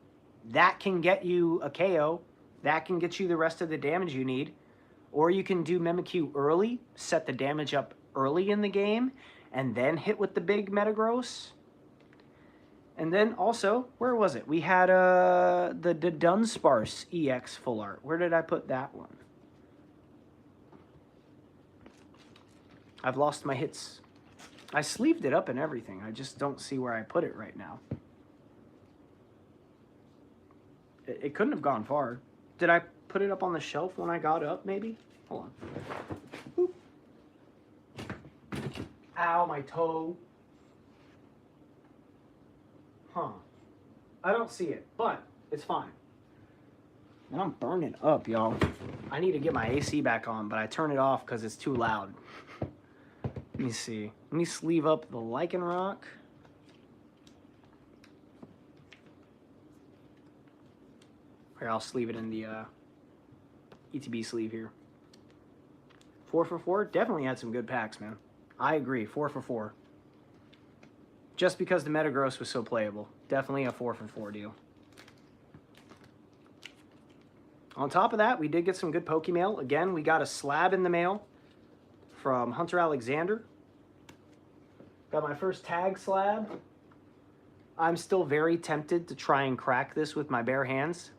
That can get you a KO. That can get you the rest of the damage you need. Or you can do Mimikyu early, set the damage up early in the game, and then hit with the big Metagross. And then also, where was it? We had the Dunsparce EX full art. Where did I put that one? I've lost my hits. I sleeved it up and everything. I just don't see where I put it right now. It couldn't have gone far. Did I put it up on the shelf when I got up, maybe? Hold on. Boop. Ow, my toe. Huh. I don't see it, but it's fine. And I'm burning up, y'all. I need to get my AC back on, but I turn it off because it's too loud. Let me see. Let me sleeve up the Lycanroc. Here, I'll sleeve it in the ETB sleeve here. 4 for 4? Definitely had some good packs, man. I agree. 4 for 4. Just because the Metagross was so playable. Definitely a 4 for 4 deal. On top of that, we did get some good Pokemail. Again, we got a slab in the mail from Hunter Alexander. Got my first tag slab. I'm still very tempted to try and crack this with my bare hands.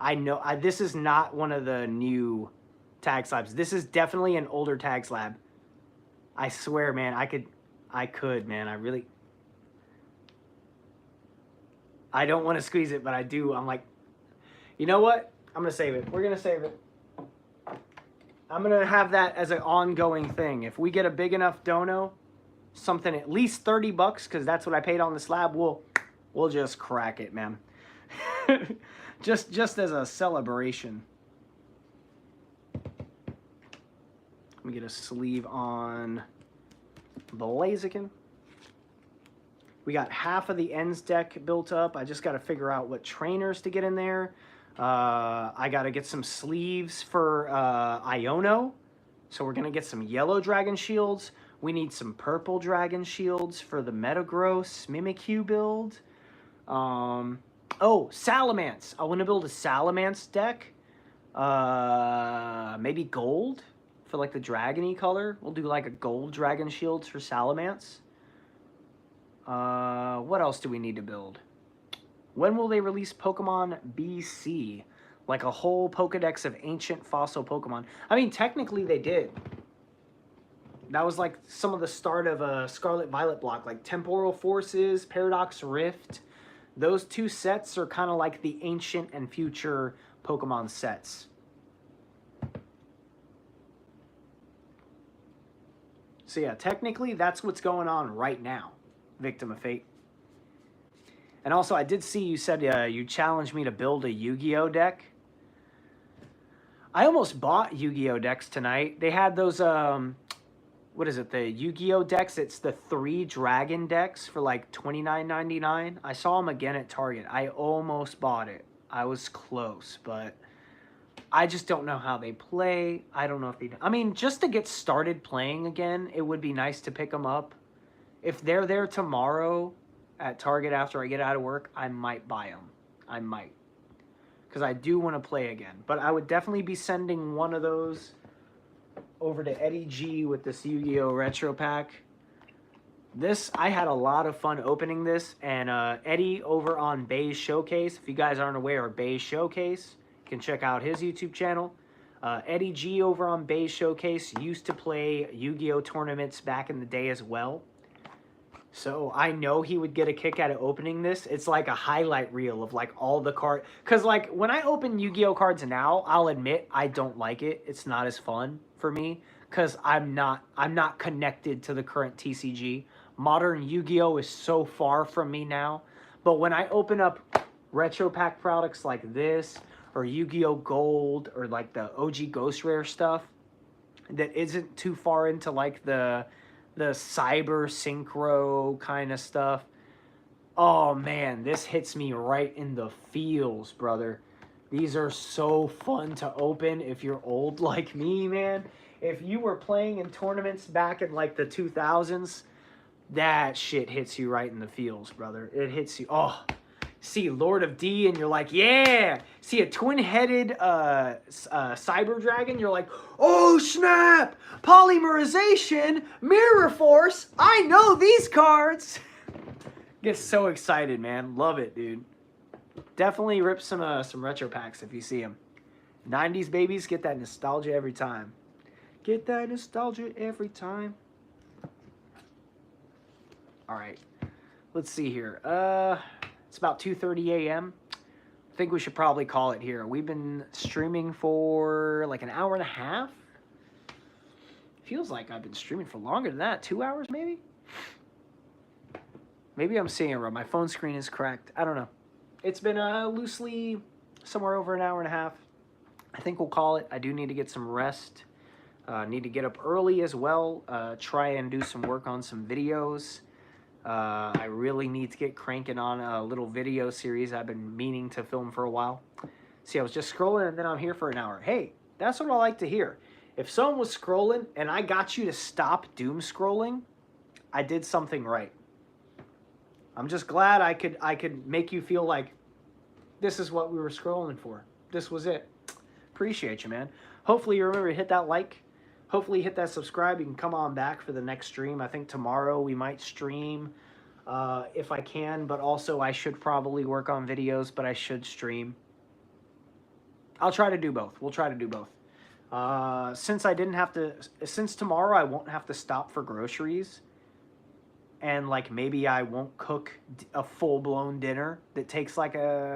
I know this is not one of the new tag slabs. This is definitely an older tag slab. I swear, man, I could, man. I don't want to squeeze it, but I do. I'm like, you know what? I'm going to save it. We're going to save it. I'm going to have that as an ongoing thing. If we get a big enough dono, something at least 30 bucks, because that's what I paid on the slab, we'll just crack it, man. just as a celebration. Let me get a sleeve on Blaziken. We got half of the ends deck built up. I just got to figure out what trainers to get in there. I got to get some sleeves for Iono. So we're going to get some yellow dragon shields. We need some purple dragon shields for the Metagross Mimikyu build. Oh, Salamence. I want to build a Salamence deck. Maybe gold for like the dragony color. We'll do like a gold dragon shields for Salamence. What else do we need to build? When will they release Pokemon BC? Like a whole Pokedex of ancient fossil Pokemon. I mean, technically they did. That was like some of the start of a Scarlet Violet block, like Temporal Forces, Paradox Rift. Those two sets are kind of like the ancient and future Pokemon sets. So yeah, technically that's what's going on right now, Victim of Fate. And also, I did see you said you challenged me to build a Yu-Gi-Oh deck. I almost bought Yu-Gi-Oh decks tonight. They had those, what is it, the Yu-Gi-Oh decks? It's the 3 dragon decks for like $29.99. I saw them again at Target. I almost bought it. I was close, but I just don't know how they play. I don't know if they... I mean, just to get started playing again, it would be nice to pick them up. If they're there tomorrow at Target after I get out of work, I might buy them. I might. Because I do want to play again. But I would definitely be sending one of those over to Eddie G with this Yu-Gi-Oh! Retro Pack. This, I had a lot of fun opening this. And Eddie over on Bay's Showcase, if you guys aren't aware of Bay's Showcase, you can check out his YouTube channel. Eddie G over on Bay's Showcase used to play Yu-Gi-Oh! Tournaments back in the day as well. So I know he would get a kick out of opening this. It's like a highlight reel of like all the cards. Because like when I open Yu-Gi-Oh cards now, I'll admit I don't like it. It's not as fun for me because I'm not connected to the current TCG. Modern Yu-Gi-Oh is so far from me now. But when I open up retro pack products like this or Yu-Gi-Oh Gold or like the OG Ghost Rare stuff that isn't too far into like the cyber synchro kind of stuff. Oh man, this hits me right in the feels, brother. These are so fun to open if you're old like me, man. If you were playing in tournaments back in like the 2000s, that shit hits you right in the feels, brother. It hits you. Oh, see Lord of D and you're like, yeah. See a twin-headed cyber dragon, you're like, oh snap, polymerization, mirror force, I know these cards. Get so excited, man. Love it, dude. Definitely rip some retro packs if you see them. 90s babies, get that nostalgia every time. Get that nostalgia every time. All right, let's see here. It's about 2:30 a.m. I think we should probably call it here. We've been streaming for like an hour and a half. Feels like I've been streaming for longer than that. 2 hours maybe? Maybe I'm seeing it wrong. My phone screen is cracked. I don't know. It's been loosely somewhere over an hour and a half. I think we'll call it. I do need to get some rest. Need to get up early as well. Try and do some work on some videos. I really need to get cranking on a little video series I've been meaning to film for a while. See, I was just scrolling and then I'm here for an hour. Hey, that's what I like to hear. If someone was scrolling and I got you to stop doom scrolling, I did something right. I'm just glad I could make you feel like this is what we were scrolling for. This was it. Appreciate you, man. Hopefully you remember to hit that like. Hopefully hit that subscribe. You can come on back for the next stream. I think tomorrow we might stream if I can, but also I should probably work on videos, but I should stream. I'll try to do both. We'll try to do both. Since tomorrow I won't have to stop for groceries, and like maybe I won't cook a full-blown dinner that takes like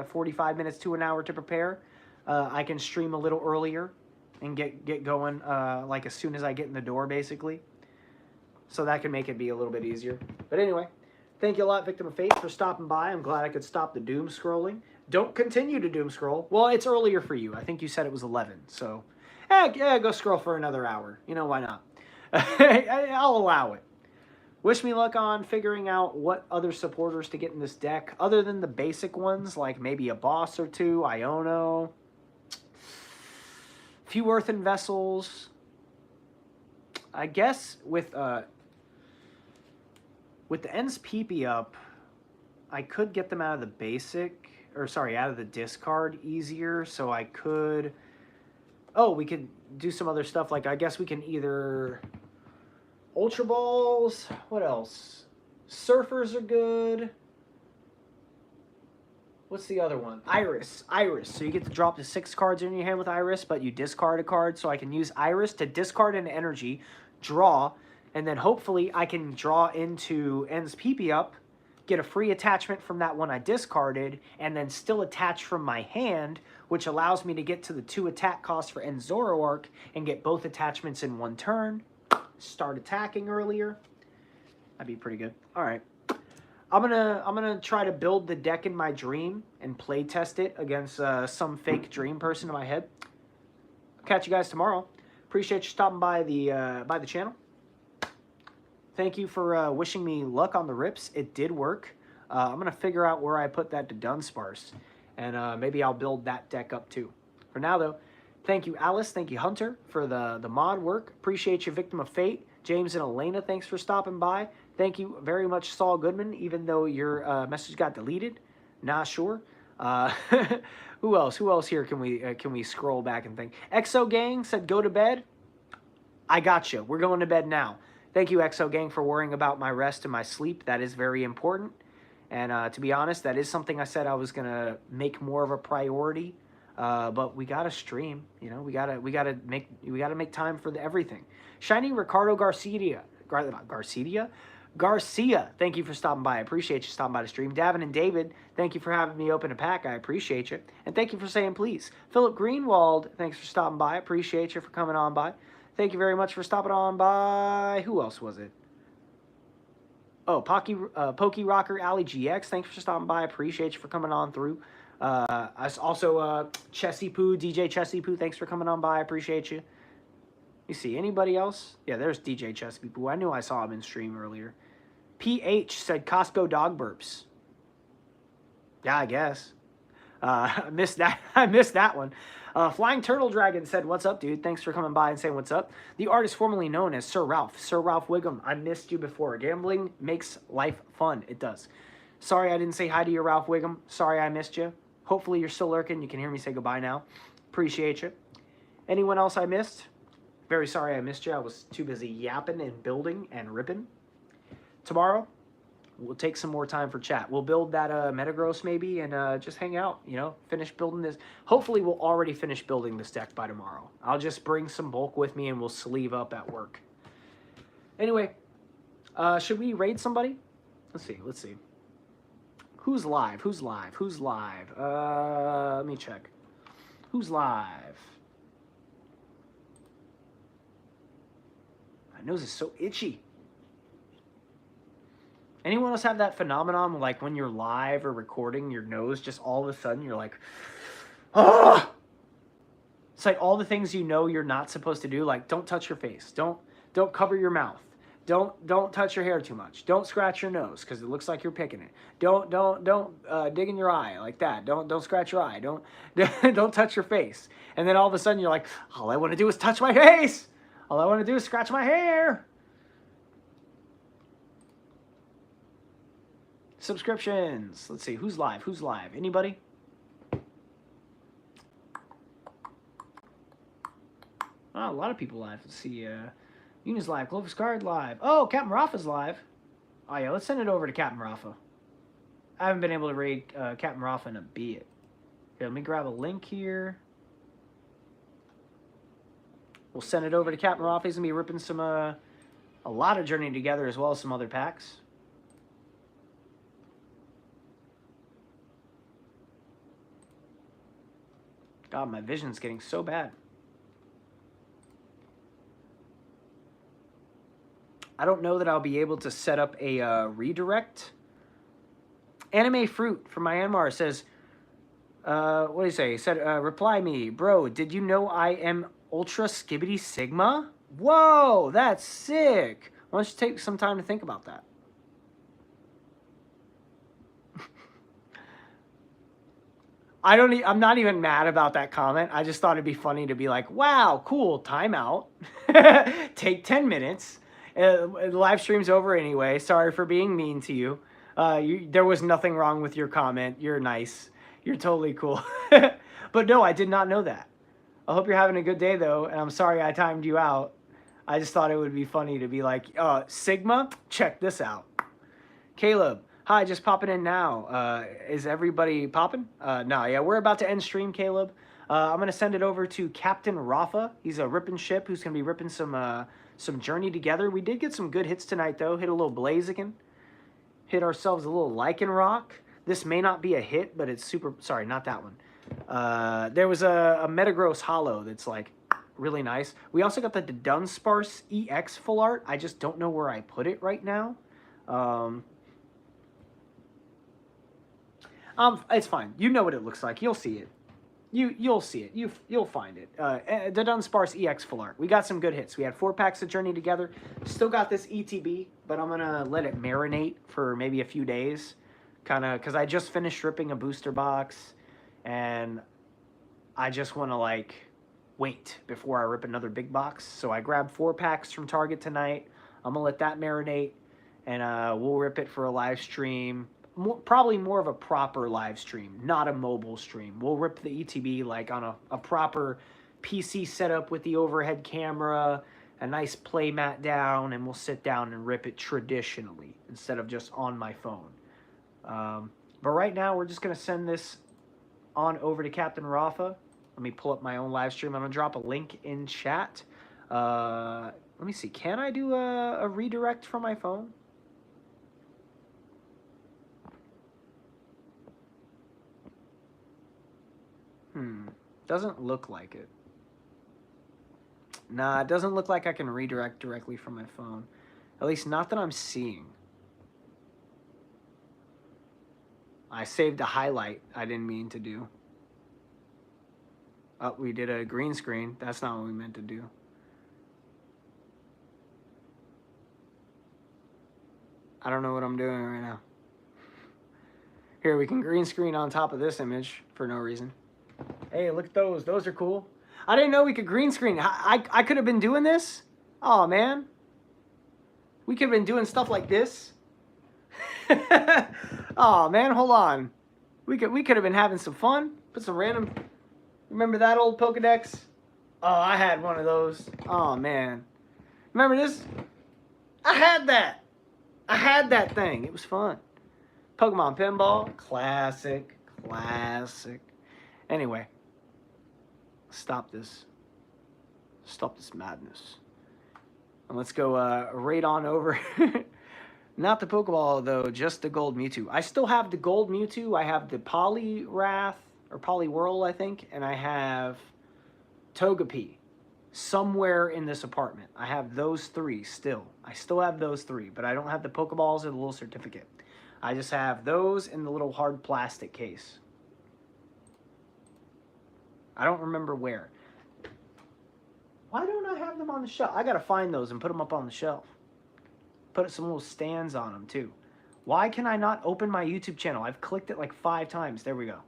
45 minutes to an hour to prepare, I can stream a little earlier and get going like as soon as I get in the door, basically. So that can make it be a little bit easier. But anyway, thank you a lot, Victim of Fate, for stopping by. I'm glad I could stop the doom scrolling. Don't continue to doom scroll. Well, it's earlier for you. I think you said it was 11. So, yeah, go scroll for another hour. You know, why not? I'll allow it. Wish me luck on figuring out what other supporters to get in this deck, other than the basic ones, like maybe a boss or two, Iono, few earthen vessels. I guess with the Ends PP up, I could get them out of the basic, or sorry, out of the discard easier, so I could... Oh, we could do some other stuff, like I guess we can either... Ultra Balls, what else? Surfers are good. What's the other one? Iris. So you get to drop the 6 cards in your hand with Iris, but you discard a card, so I can use Iris to discard an energy, draw, and then hopefully I can draw into Ends PP up, get a free attachment from that one I discarded, and then still attach from my hand, which allows me to get to the 2 attack costs for End Zoroark and get both attachments in one turn. Start attacking earlier. That'd be pretty good. All right. I'm gonna try to build the deck in my dream and play test it against some fake dream person in my head. I'll catch you guys tomorrow. Appreciate you stopping by the channel. Thank you for wishing me luck on the rips. It did work. I'm gonna figure out where I put that to Dunsparce, and maybe I'll build that deck up too. For now though, thank you Alice, thank you Hunter for the mod work. Appreciate you Victim of Fate. James and Elena, thanks for stopping by. Thank you very much, Saul Goodman, even though your message got deleted. Not sure. Who else? Who else here can we scroll back and think? Exo Gang said go to bed. I got you. We're going to bed now. Thank you, Exo Gang, for worrying about my rest and my sleep. That is very important. And to be honest, that is something I said I was gonna make more of a priority. But we gotta stream. You know, we gotta make time for everything. Shiny Ricardo Garcia. Garcia, thank you for stopping by. I appreciate you stopping by the stream. Davin and David, thank you for having me open a pack. I appreciate you. And thank you for saying please. Philip Greenwald, thanks for stopping by. I appreciate you for coming on by. Thank you very much for stopping on by. Who else was it? Oh, Pokey Rocker Alley GX, thanks for stopping by. I appreciate you for coming on through. Also, Chessy Poo, DJ Chessy Poo, thanks for coming on by. I appreciate you. You see anybody else? Yeah, there's DJ Chessy Poo. I knew I saw him in stream earlier. PH said Costco dog burps. Yeah, I guess. I missed that. I missed that one. Flying Turtle Dragon said, what's up, dude? Thanks for coming by and saying what's up. The artist formerly known as Sir Ralph Wiggum. I missed you before. Gambling makes life fun. It does. Sorry I didn't say hi to you, Ralph Wiggum. Sorry I missed you. Hopefully you're still lurking. You can hear me say goodbye now. Appreciate you. Anyone else I missed? Very sorry I missed you. I was too busy yapping and building and ripping. Tomorrow, we'll take some more time for chat. We'll build that Metagross maybe and just hang out, you know, finish building this. Hopefully we'll already finish building this deck by tomorrow. I'll just bring some bulk with me and we'll sleeve up at work. Anyway, should we raid somebody? Let's see. Who's live? Let me check. Who's live? My nose is so itchy. Anyone else have that phenomenon, like when you're live or recording, your nose just all of a sudden you're like, ah! It's like all the things you know you're not supposed to do, like don't touch your face, don't cover your mouth, don't touch your hair too much, don't scratch your nose because it looks like you're picking it, don't dig in your eye like that, don't scratch your eye, don't touch your face, and then all of a sudden you're like, all I want to do is touch my face, all I want to do is scratch my hair. Subscriptions. Let's see. Who's live? Anybody? Oh, a lot of people live. Let's see. Una's live. Clovis Card live. Oh, Captain Rafa's live. Oh, yeah. Let's send it over to Captain Rafa. I haven't been able to raid Captain Rafa in a bit. Okay, let me grab a link here. We'll send it over to Captain Rafa. He's going to be ripping some, a lot of Journey Together as well as some other packs. God, my vision's getting so bad. I don't know that I'll be able to set up a redirect. Anime Fruit from Myanmar says, what do you say? He said, reply me. Bro, did you know I am Ultra Skibbity Sigma? Whoa, that's sick. Why don't you take some time to think about that? I'm not even mad about that comment. I just thought it'd be funny to be like, wow, cool, timeout. Take 10 minutes. The live stream's over anyway. Sorry for being mean to you. There was nothing wrong with your comment. You're nice. You're totally cool. But no, I did not know that. I hope you're having a good day, though, and I'm sorry I timed you out. I just thought it would be funny to be like, Sigma, check this out. Caleb, hi, just popping in now. Is everybody popping? No, yeah, we're about to end stream, Caleb. I'm going to send it over to Captain Rafa. He's a ripping ship who's going to be ripping some Journey Together. We did get some good hits tonight, though. Hit a little Blaziken. Hit ourselves a little Lycanroc. This may not be a hit, but it's super... Sorry, not that one. There was a Metagross Hollow that's, like, really nice. We also got the Dunsparce EX full art. I just don't know where I put it right now. It's fine. You know what it looks like. You'll see it. You'll see it. You'll find it. The Dunsparce EX full art. We got some good hits. We had 4 packs of Journey Together. Still got this ETB, but I'm gonna let it marinate for maybe a few days, kind of, because I just finished ripping a booster box, and I just want to like wait before I rip another big box. So I grabbed 4 packs from Target tonight. I'm gonna let that marinate, and we'll rip it for a live stream. Probably more of a proper live stream, not a mobile stream. We'll rip the ETB like on a proper PC setup with the overhead camera, a nice play mat down, and we'll sit down and rip it traditionally instead of just on my phone. But right now, we're just going to send this on over to Captain Rafa. Let me pull up my own live stream. I'm going to drop a link in chat. Let me see. Can I do a redirect from my phone? Doesn't look like it. Nah, it doesn't look like I can redirect directly from my phone. At least not that I'm seeing. I saved a highlight I didn't mean to do. Oh, we did a green screen. That's not what we meant to do. I don't know what I'm doing right now. Here, we can green screen on top of this image for no reason. Hey, look at those. Those are cool. I didn't know we could green screen. I could have been doing this. Oh, man. We could have been doing stuff like this. Oh, man, hold on. We could have been having some fun. Put some random... Remember that old Pokedex? Oh, I had one of those. Oh, man. Remember this? I had that. I had that thing. It was fun. Pokemon Pinball. Classic. Classic. Anyway, stop this madness. And let's go right on over. Not the Pokeball, though, just the Gold Mewtwo. I still have the Gold Mewtwo. I have the Poliwrath, or Poliwhirl, I think, and I have Togepi somewhere in this apartment. I have those 3 still. I still have those 3, but I don't have the Pokeballs or the little certificate. I just have those in the little hard plastic case. I don't remember where. Why don't I have them on the shelf? I gotta find those and put them up on the shelf. Put some little stands on them too. Why can I not open my YouTube channel? I've clicked it like 5 times. There we go.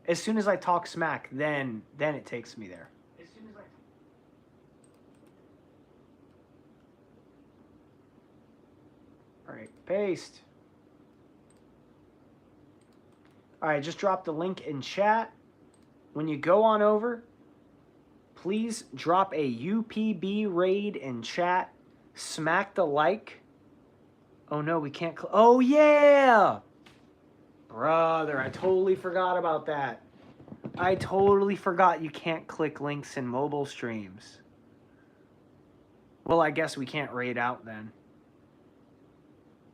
As soon as I talk smack, then it takes me there. As soon as All right, paste. All right, just drop the link in chat. When you go on over, please drop a UPB raid in chat. Smack the like. Oh, no, we can't. Oh, yeah. Brother, I totally forgot about that. I totally forgot you can't click links in mobile streams. Well, I guess we can't raid out then.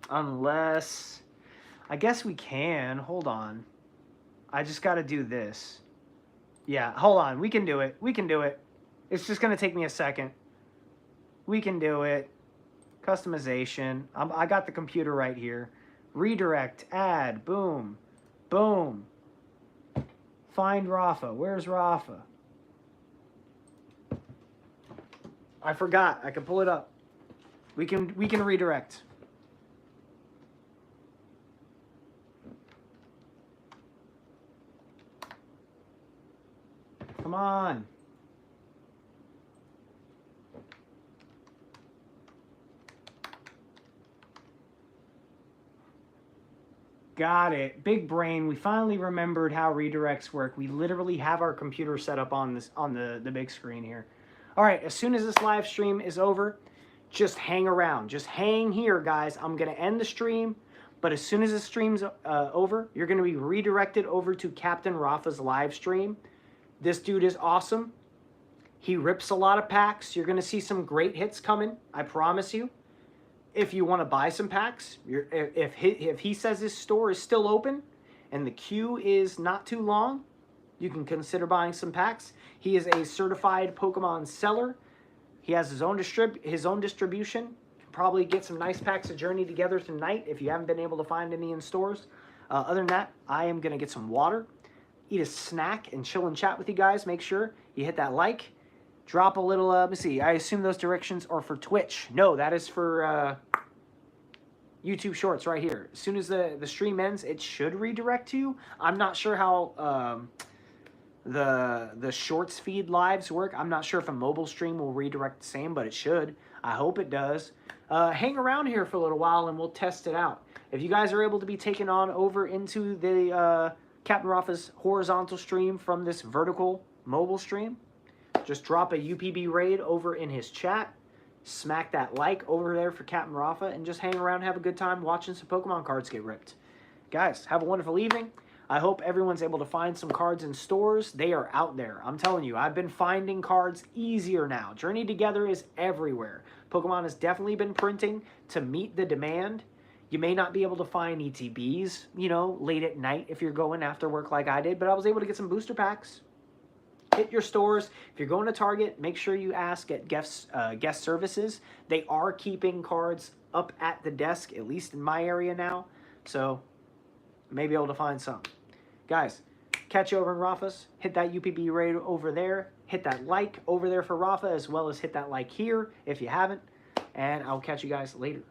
Unless... I guess we can. Hold on. I just got to do this. Yeah, hold on. We can do it. We can do it. It's just going to take me a second. We can do it. Customization. I got the computer right here. Redirect. Add. Boom. Boom. Find Rafa. Where's Rafa? I forgot. I can pull it up. We can redirect. Come on. Got it. Big brain. We finally remembered how redirects work. We literally have our computer set up on the big screen here. All right, as soon as this live stream is over, just hang around. Just hang here, guys. I'm going to end the stream, but as soon as the stream's over, you're going to be redirected over to Captain Rafa's live stream. This dude is awesome. He rips a lot of packs. You're going to see some great hits coming, I promise you. If you want to buy some packs, if he says his store is still open and the queue is not too long, you can consider buying some packs. He is a certified Pokemon seller. He has his own distribution. You can probably get some nice packs of Journey Together tonight if you haven't been able to find any in stores. Other than that, I am going to get some water, eat a snack, and chill and chat with you guys. Make sure you hit that like. Drop a little, let me see, I assume those directions are for Twitch. No, that is for YouTube Shorts right here. As soon as the stream ends, it should redirect you. I'm not sure how the Shorts feed lives work. I'm not sure if a mobile stream will redirect the same, but it should. I hope it does. Hang around here for a little while and we'll test it out. If you guys are able to be taken on over into the Captain Rafa's horizontal stream from this vertical mobile stream, just drop a UPB raid over in his chat, smack that like over there for Captain Rafa, and just hang around and have a good time watching some Pokemon cards get ripped. Guys, have a wonderful evening. I hope everyone's able to find some cards in stores. They are out there. I'm telling you, I've been finding cards easier now. Journey Together is everywhere. Pokemon has definitely been printing to meet the demand. You may not be able to find ETBs, you know, late at night if you're going after work like I did, but I was able to get some booster packs. Hit your stores. If you're going to Target, make sure you ask at guest services. They are keeping cards up at the desk, at least in my area now. So, may be able to find some. Guys, catch you over in Rafa's. Hit that UPB raid over there. Hit that like over there for Rafa, as well as hit that like here if you haven't. And I'll catch you guys later.